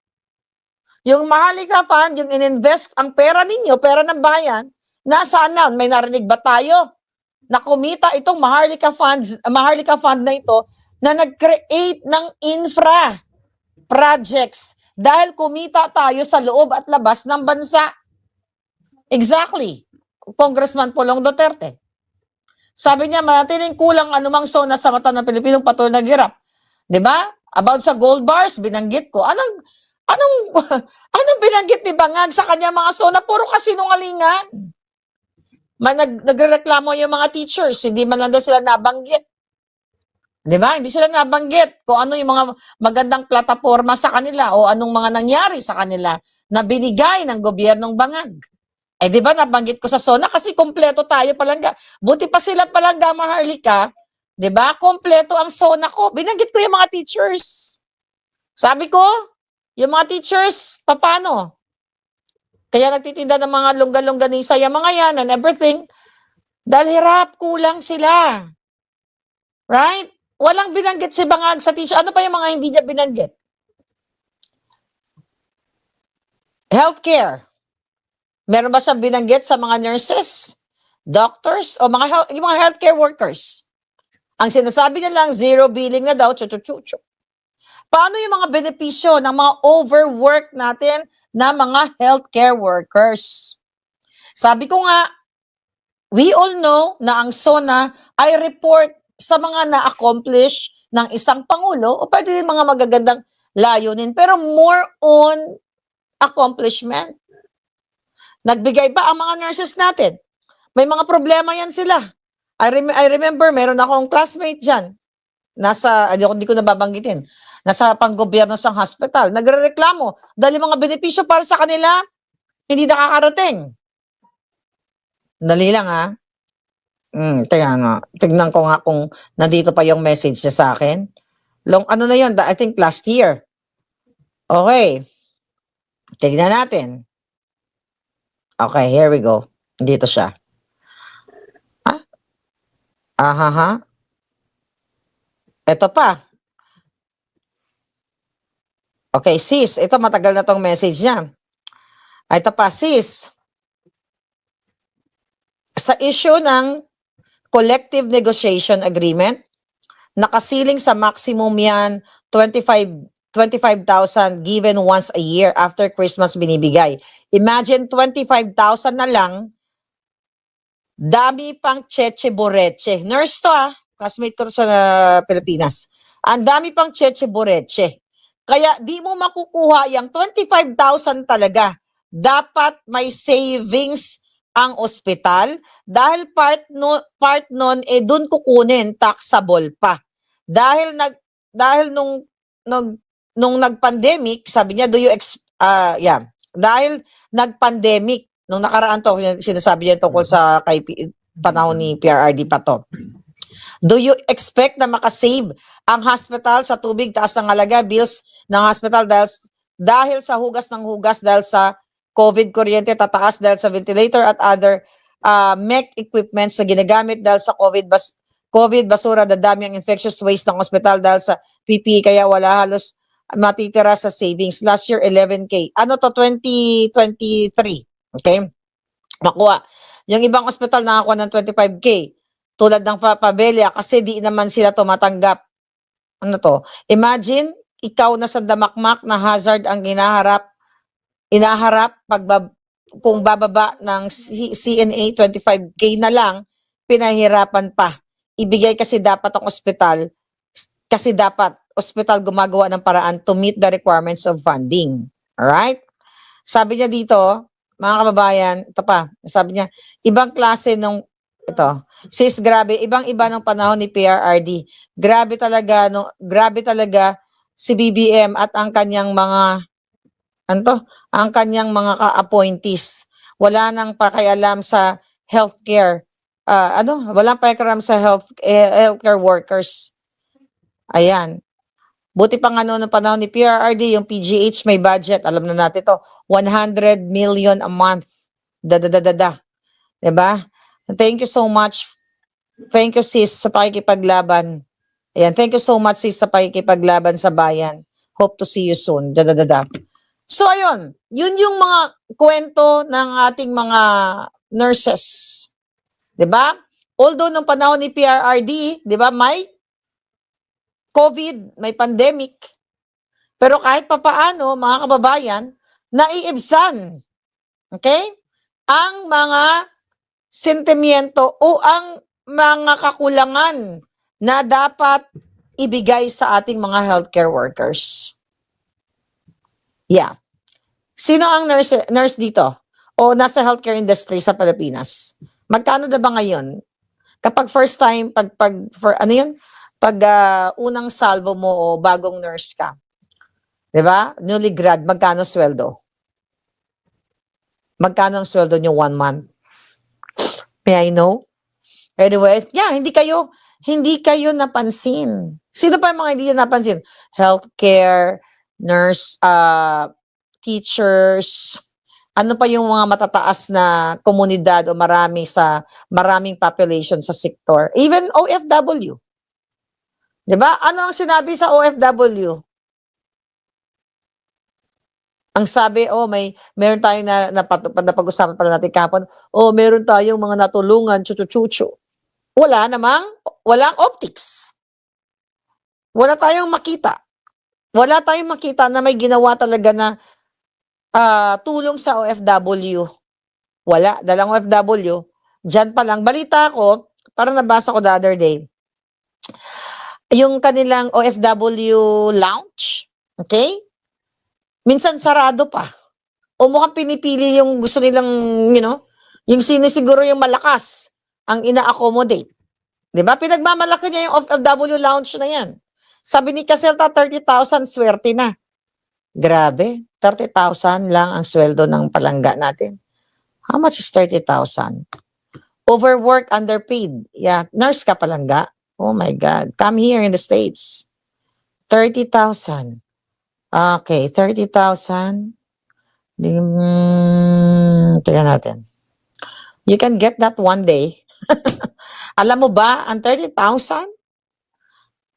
Yung Maharlika Fund, yung ininvest ang pera ninyo, pera ng bayan, nasaan na? May narinig ba tayo na kumita itong Maharlika Fund na ito na nag-create ng infra projects dahil kumita tayo sa loob at labas ng bansa. Exactly. Congressman Pulong Duterte. Sabi niya, manatiling kulang anumang SONA sa mata ng Pilipinong patuloy naghirap. Di ba? About sa gold bars, binanggit ko. Anong binanggit ni Bangag sa kanya mga SONA? Puro kasinungalingan. Nagrereklamo yung mga teachers, hindi man lang daw sila nabanggit. Di ba? Hindi sila nabanggit kung ano yung mga magandang plataforma sa kanila o anong mga nangyari sa kanila na binigay ng gobyernong Bangag. Di ba nabanggit ko sa SONA kasi kompleto tayo palangga. Buti pa sila palangga, Maharlika. Di ba? Kompleto ang SONA ko. Binanggit ko yung mga teachers. Sabi ko, yung mga teachers, paano? Kaya nagtitinda ng mga longga-longganisa yung mga yan and everything. Dahil hirap, kulang sila. Right? Walang binanggit si Bangag sa teacher. Ano pa yung mga hindi niya binanggit? Healthcare. Meron ba siyang binanggit sa mga nurses, doctors, o yung mga healthcare workers? Ang sinasabi niya lang, zero billing na daw, chuchu-chuchu. Paano yung mga benepisyo ng mga overwork natin na mga healthcare workers? Sabi ko nga, we all know na ang SONA ay report sa mga na-accomplish ng isang Pangulo o pwede din mga magagandang layunin, pero more on accomplishment. Nagbigay ba ang mga nurses natin? May mga problema yan sila. I remember, meron akong classmate dyan. Hindi ko nababanggitin. Nasa panggobyerno sa hospital. Nagrereklamo dahil mga benepisyo para sa kanila, hindi nakakarating. Dali lang ha. Tignan ko nga kung nandito pa yung message niya sa akin. Ano na yun? I think last year. Okay. Tignan natin. Okay, here we go. Dito siya. Ah, ha. Ito pa. Okay, sis. Ito matagal na tong message niya. Ito pa, sis. Sa issue ng collective negotiation agreement, nakasiling sa maximum yan, 25,000 given once a year after Christmas binibigay. Imagine 25,000 na lang, dami pang cheche boreche. Nurse to classmate ko to sa Pilipinas. Ang dami pang cheche boreche. Kaya di mo makukuha yung 25,000 talaga. Dapat may savings ang ospital dahil part nun dun kukunin taxable pa. Dahil nung nag-pandemic, sabi niya, dahil nag-pandemic nung nakaraan to, sinasabi niya tungkol sa panahon ni PRRD pa to. Do you expect na makasave ang hospital sa tubig, taas ng halaga, bills ng hospital dahil sa hugas ng hugas, dahil sa COVID kuryente, tataas dahil sa ventilator at other MEC equipments na ginagamit dahil sa COVID basura, dadami ang infectious waste ng hospital dahil sa PPE, kaya wala halos matitira sa savings. Last year, 11K. Ano to, 2023. Okay? Makuha. Yung ibang hospital nakakuha ng 25K. Tulad ng Pabelia, kasi di naman sila tumatanggap. Ano to? Imagine, ikaw na sa damakmak na hazard ang inaharap kung bababa ng CNA 25K na lang, pinahirapan pa. Ibigay kasi dapat ang ospital, gumagawa ng paraan to meet the requirements of funding. Alright? Sabi niya dito, mga kababayan, ito pa, sabi niya, ibang klase nung, ito, sis, grabe, ibang-iba ng panahon ni PRRD. Grabe talaga si BBM at ang kanyang mga, ka-appointees. Wala nang pakialam sa healthcare. Walang pakialam sa healthcare workers. Ayan. Buti pa nga noong panahon ni PRRD, yung PGH may budget, alam na natin to, 100 million a month. Diba? Thank you so much. Thank you, sis, sa pakikipaglaban. Ayan, thank you so much, sis, sa pakikipaglaban sa bayan. Hope to see you soon. So, ayun. Yun yung mga kwento ng ating mga nurses. Diba? Although, nung panahon ni PRRD, diba, may COVID, may pandemic. Pero kahit papaano, mga kababayan, naiibsan. Okay? Ang mga sentimiento o ang mga kakulangan na dapat ibigay sa ating mga healthcare workers. Yeah. Sino ang nurse dito? O nasa healthcare industry sa Pilipinas? Magkano na ba ngayon? Kapag first time, pag unang salvo mo o bagong nurse ka, diba? Newly grad, magkano sweldo? Magkano ang sweldo nyo 1 month? May I know? Anyway, yeah, hindi kayo napansin. Sino pa yung mga hindi napansin? Healthcare, nurse, teachers, ano pa yung mga matataas na komunidad o maraming population sa sektor. Even OFW. Diba? Ano ang sinabi sa OFW? Ang sabi, meron tayong napag-usapan pala natin kahapon, meron tayong mga natulungan, chuchu-chuchu. Walang optics. Wala tayong makita. Wala tayong makita na may ginawa talaga na tulong sa OFW. Wala. Dalang OFW. Diyan pa lang. Balita ko, parang nabasa ko the other day, yung kanilang OFW lounge, okay? Minsan sarado pa. O mukhang pinipili yung gusto nilang, yung sinisiguro yung malakas ang ina-accommodate. Diba? Pinagmamalaki niya yung OFW lounge na yan. Sabi ni Caselta, 30,000 swerte na. Grabe, 30,000 lang ang sweldo ng palangga natin. How much is 30,000? Overwork, underpaid. Yeah, nurse ka palangga. Oh my God. Come here in the States. 30,000. Okay, 30,000. Tingnan natin. You can get that one day. Alam mo ba, ang 30,000,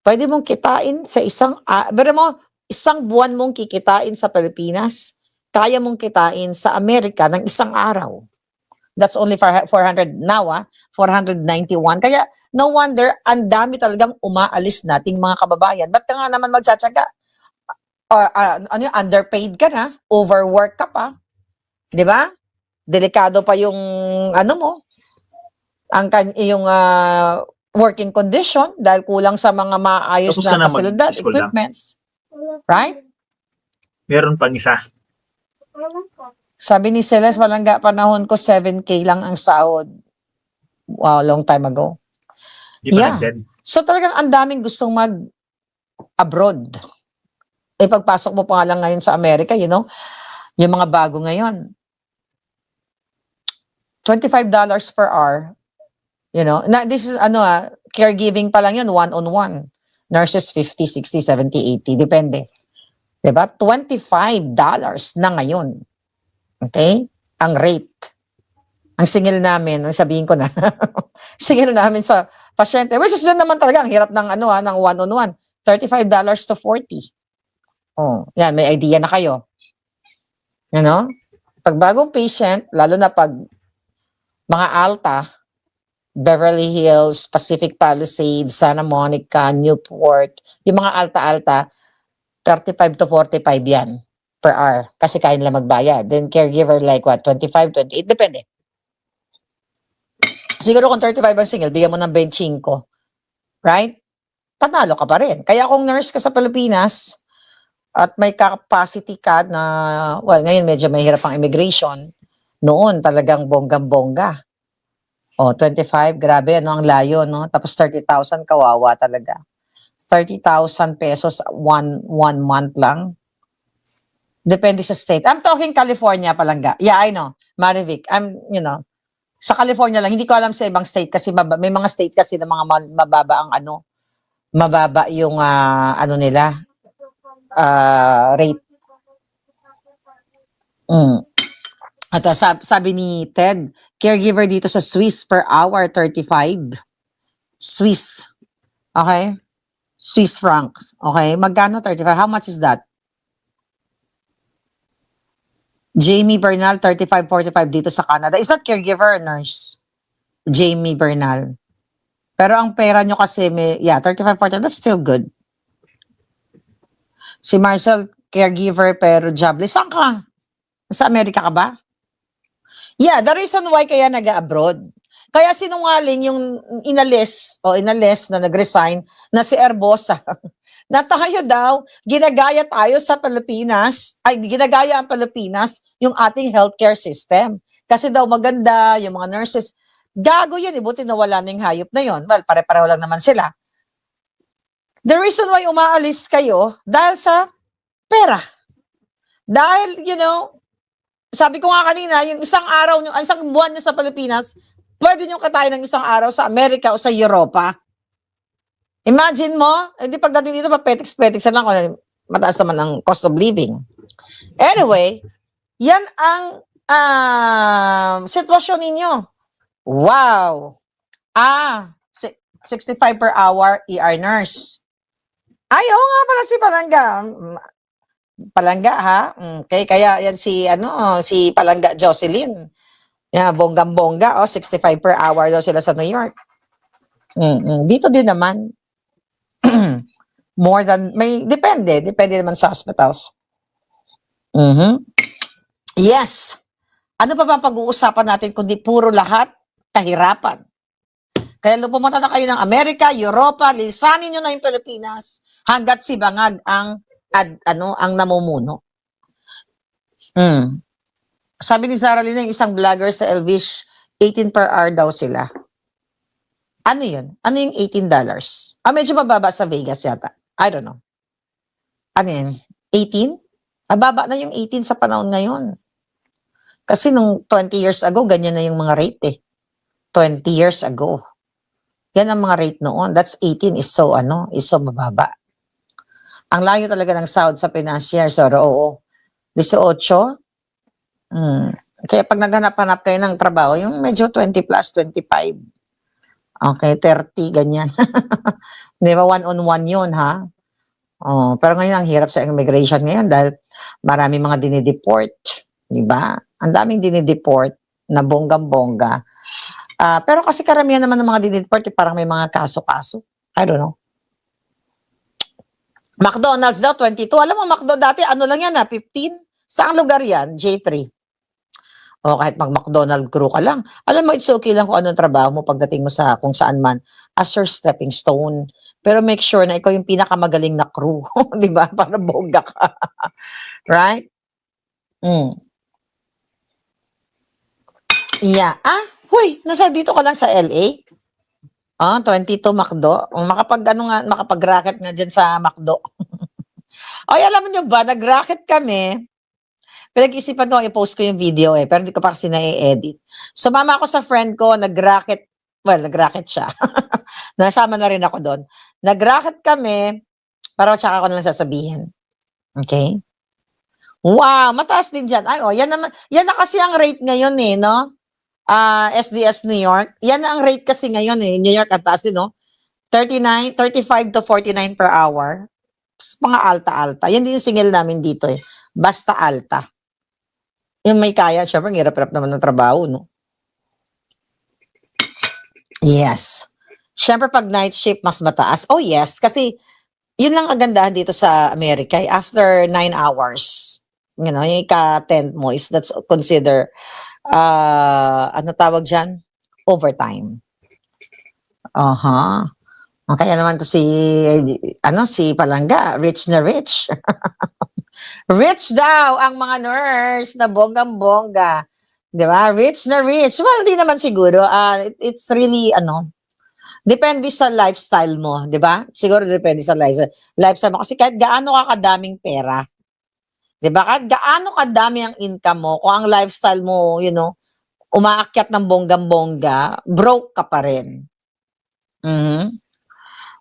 pwede mong kitain sa pero mo, isang buwan mong kikitain sa Pilipinas, kaya mong kitain sa Amerika ng isang araw. That's only for 400 now, 491. Kaya, no wonder, ang dami talagang umaalis nating mga kababayan. Ba't ka nga naman magtsatsaga? Underpaid ka na, overwork ka pa, di ba? Delikado pa yung, mo, yung working condition dahil kulang sa mga maayos Tapos ka na na pasilidad, mag-school lang. equipments. Right? Meron pang isa. Sabi ni Celeste, Palangga, panahon ko 7K lang ang sahod. Wow, long time ago. Di pa Yeah. nagdad. So talagang ang daming gustong mag-abroad. Pagpasok mo pa nga lang ngayon sa Amerika, yung mga bago ngayon. $25 per hour. This is caregiving pa lang yun, one-on-one. Nurses 50, 60, 70, 80, depende. Diba? $25 na ngayon. Okay? Ang rate. Ang singil namin, sabihin ko na, singil namin sa pasyente, which is yun naman talaga, ang hirap ng ng one-on-one. $35 to 40. Oh, yan, may idea na kayo. Pag bagong patient, lalo na pag mga alta, Beverly Hills, Pacific Palisades, Santa Monica, Newport, yung mga alta-alta, 35 to 45 yan per hour. Kasi kaya nila magbayad. Then caregiver like what? 25, 28, depende. Siguro kung 35 ang single, bigyan mo ng 25. Right? Panalo ka pa rin. Kaya kung nurse ka sa Pilipinas, at may capacity ka na, ngayon medyo mahirap ang immigration, noon talagang bonggang-bongga. 25, grabe, ang layo, no? Tapos 30,000, kawawa talaga. 30,000 pesos one month lang. Depende sa state. I'm talking California, Palangga. Yeah, I know. Marivic, sa California lang. Hindi ko alam sa ibang state kasi may mga state kasi na mga mababa ang mababa yung nila, rate. At sabi ni Ted, caregiver dito sa Swiss per hour, 35. Swiss. Okay? Swiss francs. Okay? Magkano 35? How much is that? Jamie Bernal, 35, 45 dito sa Canada. Is that caregiver or nurse? Jamie Bernal. Pero ang pera nyo kasi, 35, 45, that's still good. Si Marcel, caregiver pero jobless. Saan ka? Sa Amerika ka ba? Yeah, the reason why kaya nag-abroad. Kaya sinungaling yung inalis na nag-resign na si Herbosa. Na tayo daw, ginagaya tayo sa Pilipinas, ginagaya ang Pilipinas yung ating healthcare system. Kasi daw maganda, yung mga nurses, gago yun, buti na wala na yung hayop na yun. Well, pare-pareho lang naman sila. The reason why umaalis kayo, dahil sa pera. Dahil, sabi ko nga kanina, yung isang buwan nyo sa Pilipinas, pwede nyo katayin ng isang araw sa Amerika o sa Europa. Imagine mo, hindi pagdating dito, papetiks-petiks lang kung mataas naman ang cost of living. Anyway, yan ang sitwasyon ninyo. Wow! 65 per hour ER nurse. Ay, oo nga pala si Palangga. Palangga, ha? Okay, kaya yan si Palangga Jocelyn. Yeah, bonggang-bongga, 65 per hour daw sila sa New York. Dito din naman. More than, depende naman sa hospitals. Yes. Ano pa ba pag-uusapan natin kundi puro lahat kahirapan? Kaya pumunta na kayo ng Amerika, Europa, lisanin nyo na yung Pilipinas hanggat si Bangag ang namumuno. Sabi ni Zara Lina, yung isang vlogger sa Elvish, 18 per hour daw sila. Ano yun? Ano yung $18? Medyo mababa sa Vegas yata. I don't know. Ano yun? 18? Mababa na yung 18 sa panahon ngayon. Kasi nung 20 years ago, ganyan na yung mga rate eh. 20 years ago. Yan ang mga rate noon. That's 18 is so mababa. Ang layo talaga ng sahod sa financier, so oo. 18? Kaya pag naghanap-hanap kayo ng trabaho, yung medyo 20 plus, 25. Okay, 30, ganyan. Di ba, one-on-one yun, ha? Oh, pero ngayon ang hirap sa immigration ngayon dahil marami mga dinideport, di ba? Ang daming dinideport na bonggang-bongga. Pero kasi karamihan naman ng mga dinideport, parang may mga kaso-kaso. I don't know. McDonald's daw, 22. Alam mo, McDo dati, ano lang yan 15? Saang lugar yan? J3. O kahit mag-McDonald crew ka lang. Alam mo, it's okay lang kung anong trabaho mo pagdating mo sa kung saan man as your stepping stone. Pero make sure na ikaw yung pinakamagaling na crew. Di ba? Para bongga ka. Right? Yeah. Huy, nasa dito ka lang sa LA? 22 McDo. Makapag-racket nga dyan sa McDo. Ay, alam niyo ba, nag-racket kami. Pinag-isipan ko, i-post ko yung video pero hindi ko pa kasi na-edit. Sumama ako sa friend ko, nag-racket siya. Nasama na rin ako doon. Nag-racket kami, pero tsaka ko na lang sasabihin. Okay? Wow, mataas din dyan. Yan na kasi ang rate ngayon no? SDS New York. Yan na ang rate kasi ngayon New York, ang taas din, no? 35 to 49 per hour. Mga alta-alta. Yan din yung singil namin dito Basta alta. Yung may kaya, syempre, hirap-hirap naman ng trabaho, no? Yes. Syempre, pag night shift, mas mataas. Oh, yes. Kasi, yun lang kagandahan dito sa Amerika. After 9 hours, yung ika-10 mo is that's consider, ano tawag dyan? Overtime. Kaya naman to si Palangga, rich na rich. Rich daw ang mga nurse na bonggang-bongga. Di ba? Rich na rich. Well, di naman siguro. It's really, depende sa lifestyle mo. Di ba? Siguro depende sa lifestyle mo. Kasi kahit gaano ka kadaming pera, di ba? Kahit gaano kadami ang income mo, kung ang lifestyle mo, umaakyat ng bonggang-bongga, broke ka pa rin.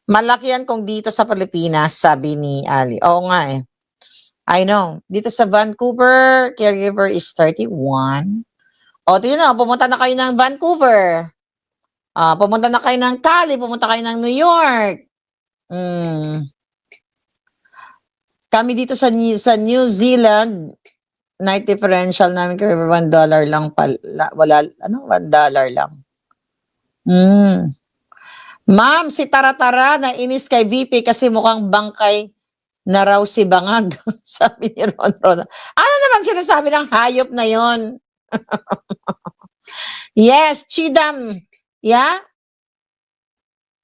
Malaki yan kung dito sa Pilipinas, sabi ni Ali. Oo nga I know. Dito sa Vancouver, caregiver is 31. Tignan na, pumunta na kayo ng Vancouver. Pumunta na kayo ng Cali, pumunta kayo ng New York. Kami dito sa New Zealand, night differential namin caregiver, $1 lang wala, $1 lang. Ma'am, si Tara-Tara na inis kay VP kasi mukhang bangkay na raw si Bangag. Sabi ni Ron. Ano naman sinasabi ng hayop na yon? Yes, Chidam. Yeah?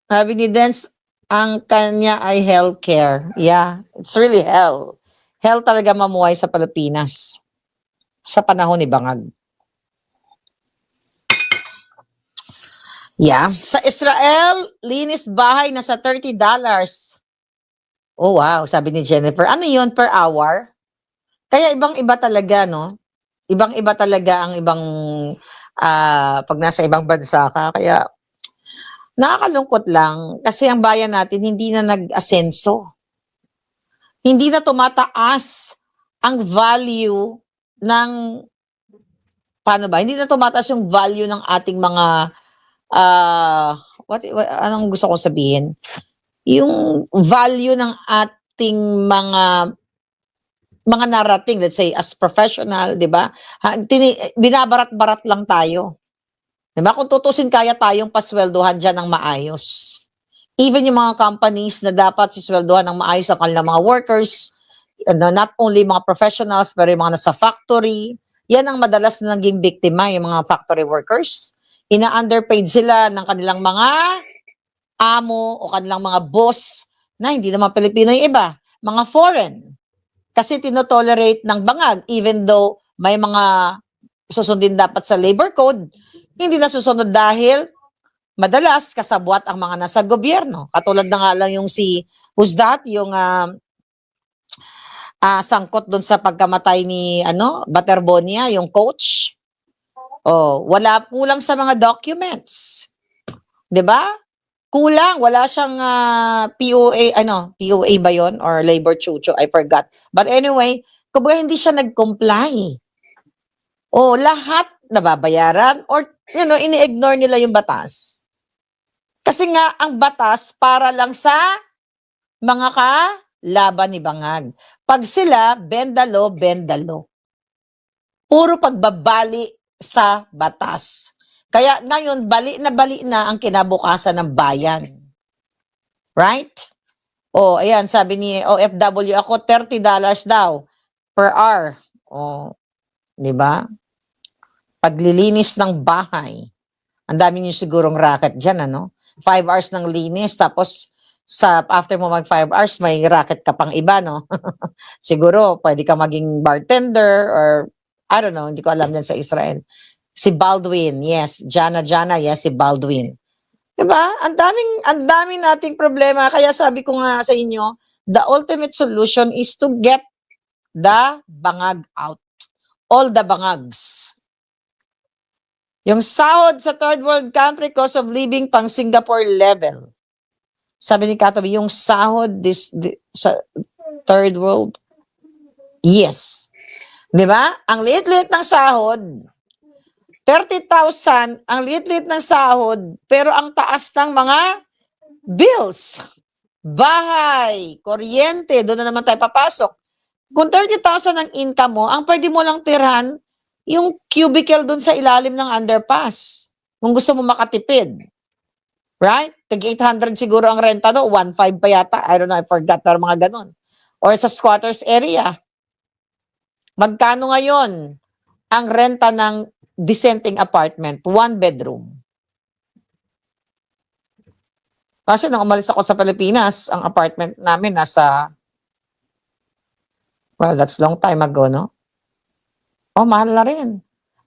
Sabi ni Dance, ang kanya ay healthcare. Yeah, it's really hell. Hell talaga mamuhay sa Pilipinas. Sa panahon ni Bangag. Yeah. Sa Israel, linis bahay na sa $30. Oh, wow. Sabi ni Jennifer. Ano yun per hour? Kaya ibang-iba talaga, no? Ibang-iba talaga ang ibang pag nasa ibang bansa ka. Kaya nakakalungkot lang kasi ang bayan natin hindi na nag-asenso. Hindi na tumataas ang value ng paano ba? Hindi na tumataas yung value ng ating mga anong gusto kong sabihin? Yung value ng ating mga narating, let's say, as professional, di ba? Binabarat-barat lang tayo. Di ba? Kung tutusin, kaya tayong pasweldohan dyan ng maayos. Even yung mga companies na dapat sisweldohan ng maayos ang kanilang mga workers, not only mga professionals, pero yung mga nasa factory, yan ang madalas na naging biktima, yung mga factory workers. Ina-underpaid sila ng kanilang mga amo o kanilang mga boss na hindi naman Pilipino yung iba, mga foreign. Kasi tinotolerate ng Bangag even though may mga susundin dapat sa labor code, hindi na susunod dahil madalas kasabwat ang mga nasa gobyerno. Katulad na nga lang yung who's that? Yung sangkot doon sa pagkamatay ni Baterbonia, yung coach. Wala kulang sa mga documents. 'Di ba? kulang, wala siyang POA, POA ba yon or labor chucho, I forgot. But anyway, kumbaga hindi siya nag-comply. O lahat nababayaran or ini-ignore nila yung batas. Kasi nga ang batas para lang sa mga kalaban ni Bangag. Pag sila bend the law, bend the law. Puro pagbabali sa batas. Kaya ngayon, bali na ang kinabukasan ng bayan. Right? O, ayan, sabi ni OFW, ako $30 daw per hour. O, di ba? Paglilinis ng bahay. Ang dami niyo sigurong racket dyan, 5 hours ng linis, tapos after mo mag 5 hours, may racket ka pang iba, no? Siguro, pwede ka maging bartender or, I don't know, hindi ko alam yan sa Israel. Si Baldwin, yes. Jana, yes, si Baldwin. Diba? Ang daming nating problema. Kaya sabi ko nga sa inyo, the ultimate solution is to get the bangag out. All the bangags. Yung sahod sa third world country, cost of living pang Singapore level. Sabi ni Katabi, yung sahod sa third world, yes. Diba? Ang liit-liit ng sahod, 30,000, ang liit-liit ng sahod, pero ang taas ng mga bills. Bahay, kuryente, doon na naman tayo papasok. Kung 30,000 ang income mo, ang pwede mo lang tirhan, yung cubicle doon sa ilalim ng underpass. Kung gusto mo makatipid. Right? Tag-800 siguro ang renta do, 1.5 pa yata. I don't know, I forgot, pero mga ganun. Or sa squatters area. Magkano ngayon ang renta ng dissenting apartment? 1 bedroom. Kasi nung umalis ako sa Pilipinas, ang apartment namin nasa, well, that's long time ago, no? Oh, mahal na rin.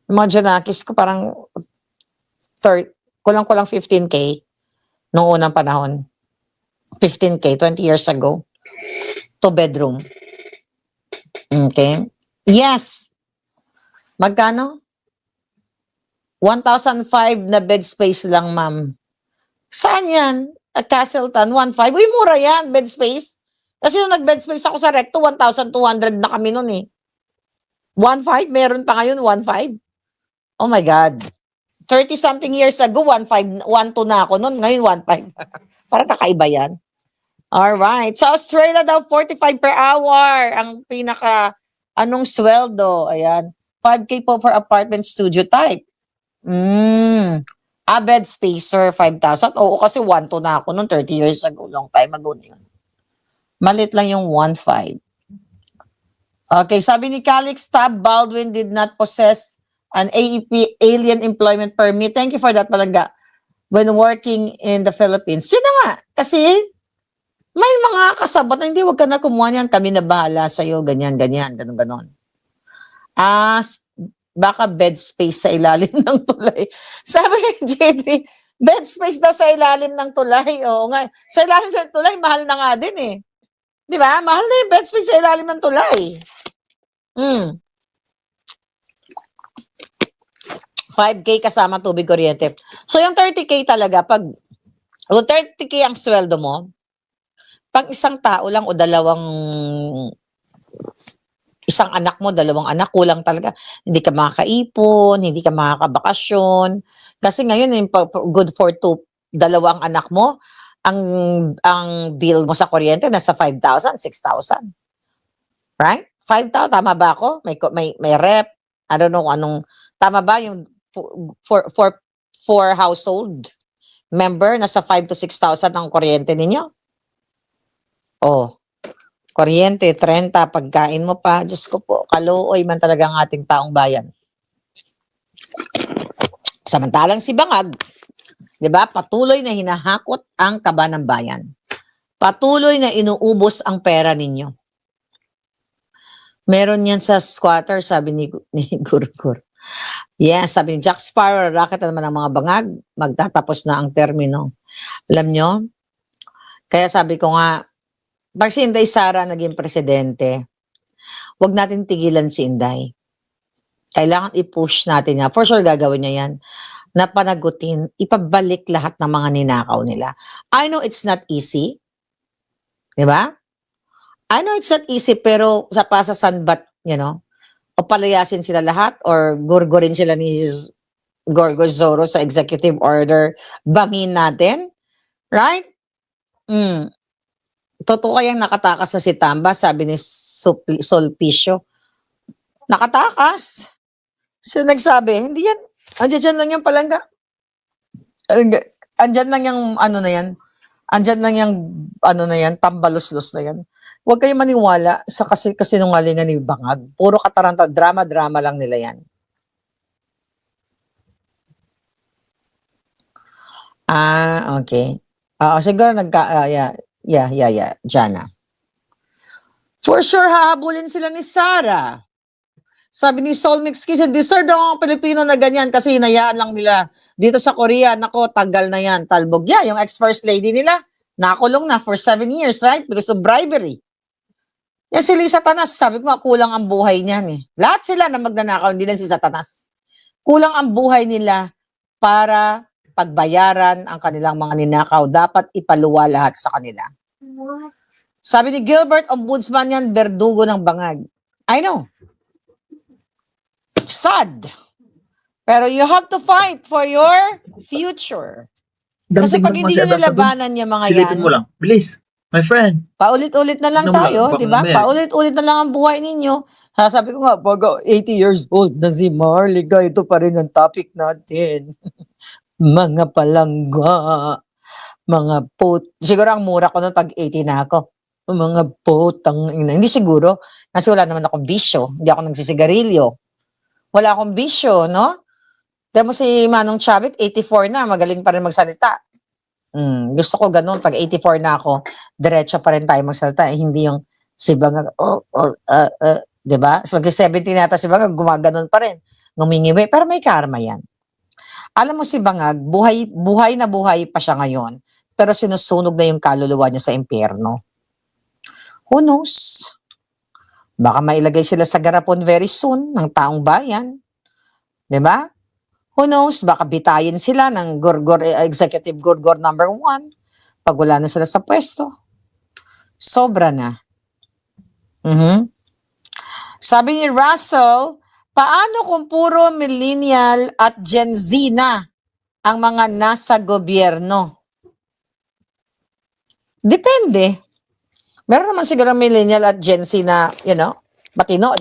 Yung mga Janakis ko parang kulang-kulang 15K noong unang panahon. 15K, 20 years ago. 2 bedroom. Okay? Yes. Magkano? 1,005 na bed space lang, ma'am. Saan yan? At Castleton, 1,500. Uy, mura yan, bed space. Kasi nung nag-bed space ako sa Recto, 1,200 na kami nun eh. 1,500? Meron pa ngayon, 1,500? Oh my God. 30-something years ago, 1,500, 1,200 na ako nun. Ngayon, 1,500. Parang kakaiba yan. Alright. Sa Australia daw, 45 per hour. Ang anong sweldo. Ayan. 5K po for apartment studio type. A bed spacer, 5,000. Oo, kasi 1,200 na ako noon 30 years ago. Long time ago na yun. Malit lang yung 1,500. Okay, sabi ni Calix Tab, Baldwin did not possess an AEP, Alien Employment Permit. Thank you for that, Palangga. When working in the Philippines. Yun na nga. Kasi may mga kasabot na hindi, wag ka na kumuha niyan. Kami na bahala sa'yo. Ganyan, ganon. Baka bed space sa ilalim ng tulay. Sabi ni J3, bed space daw sa ilalim ng tulay. Oo nga. Sa ilalim ng tulay, mahal na nga din eh. Di ba? Mahal na yung bed space sa ilalim ng tulay. 5K kasama tubig, kuryente. So yung 30K talaga, kung 30K ang sweldo mo, pag isang tao lang o isang anak mo, 2 anak, kulang talaga. Hindi ka makakaipon, hindi ka makakabakasyon. Kasi ngayon, good for 2 ang anak mo, ang bill mo sa kuryente nasa 5,000, 6,000. Right? 5,000, tama ba ako? May rep, I don't know kung anong, tama ba yung for household member, nasa 5,000 to 6,000 ang kuryente ninyo? Oh, kuryente, 30, pagkain mo pa. Diyos ko po, kaluoy man talaga ang ating taong bayan. Samantalang si Bangag, di ba, patuloy na hinahakot ang kaba ng bayan. Patuloy na inuubos ang pera ninyo. Meron yan sa squatter, sabi ni Guru. Yes, sabi ni Jack Sparrow, racket naman ang mga Bangag, magtatapos na ang termino. Alam nyo, kaya sabi ko nga, pag si Inday Sara naging presidente, wag natin tigilan si Inday. Kailangan i-push natin niya. For sure, gagawin niya yan. na panagutin, ipabalik lahat ng mga ninakaw nila. I know it's not easy. Di ba? I know it's not easy, pero sa pasasan ba't, o palayasin sila lahat or gurgurin sila ni Gorgozoro sa executive order, bangin natin? Right? Totoo kayang nakatakas na si Tamba, sabi ni Sulpicio. Nakatakas. So nagsabi, hindi yan. Andiyan lang yung Palangga. Andyan lang yung ano na yan. Andyan lang yung ano na yan, tambalos-los na yan. Huwag kayo maniwala sa kasinungalingan ni Bangag. Puro kataranta, drama-drama lang nila yan. Okay. Siguro yeah, Jana. For sure, hahabulin sila ni Sarah. Sabi ni Solmix Kitchen, deserve daw ang Pilipino na ganyan kasi hinayaan lang nila. Dito sa Korea, nako, tagal na yan. Talbog yung ex-first lady nila, nakulong na for 7 years, right? Because of bribery. Yan si Lisa Tanas, sabi ko nga, kulang ang buhay niyan eh. Lahat sila na magnanakaw, hindi lang si Satanas. Kulang ang buhay nila para pagbayaran ang kanilang mga ninakaw. Dapat ipaluwa lahat sa kanila. Sabi ni Gilbert, ombudsman yan, berdugo ng Bangag. I know. Sad. Pero you have to fight for your future. Kasi pag hindi nyo nalabanan yung mga silipin yan, mo lang. Bilis. My friend. Paulit-ulit na lang tayo, di ba? Paulit-ulit na lang ang buhay ninyo. Sasabi ko nga, pag 80 years old na si Marlica, ito pa rin ang topic natin. Mga palangga, mga siguro ang mura ko nun pag 80 na ako. Mga potang ina. Hindi siguro, kasi wala naman akong bisyo. Hindi ako nagsisigarilyo. Wala akong bisyo, no? Dahil mo si Manong Chavit, 84 na, magaling pa rin magsalita. Gusto ko ganun, pag 84 na ako, diretso pa rin tayo magsalita. Hindi yung si Bangag, diba? So, mag-70 nata si Bangag, gumaganon pa rin. Ngumingiwi, pero may karma yan. Alam mo si Bangag, buhay na buhay pa siya ngayon, pero sinusunog na yung kaluluwa niya sa impyerno. Who knows? Baka mailagay sila sa garapon very soon ng taong bayan. Diba? Who knows? Baka bitayin sila ng Executive Gorgor number 1 pag wala na sila sa pwesto. Sobra na. Sabi ni Russell, paano kung puro millennial at Gen Z na ang mga nasa gobyerno? Depende. Meron naman siguro millennial at Gen Z na, matino, di ba?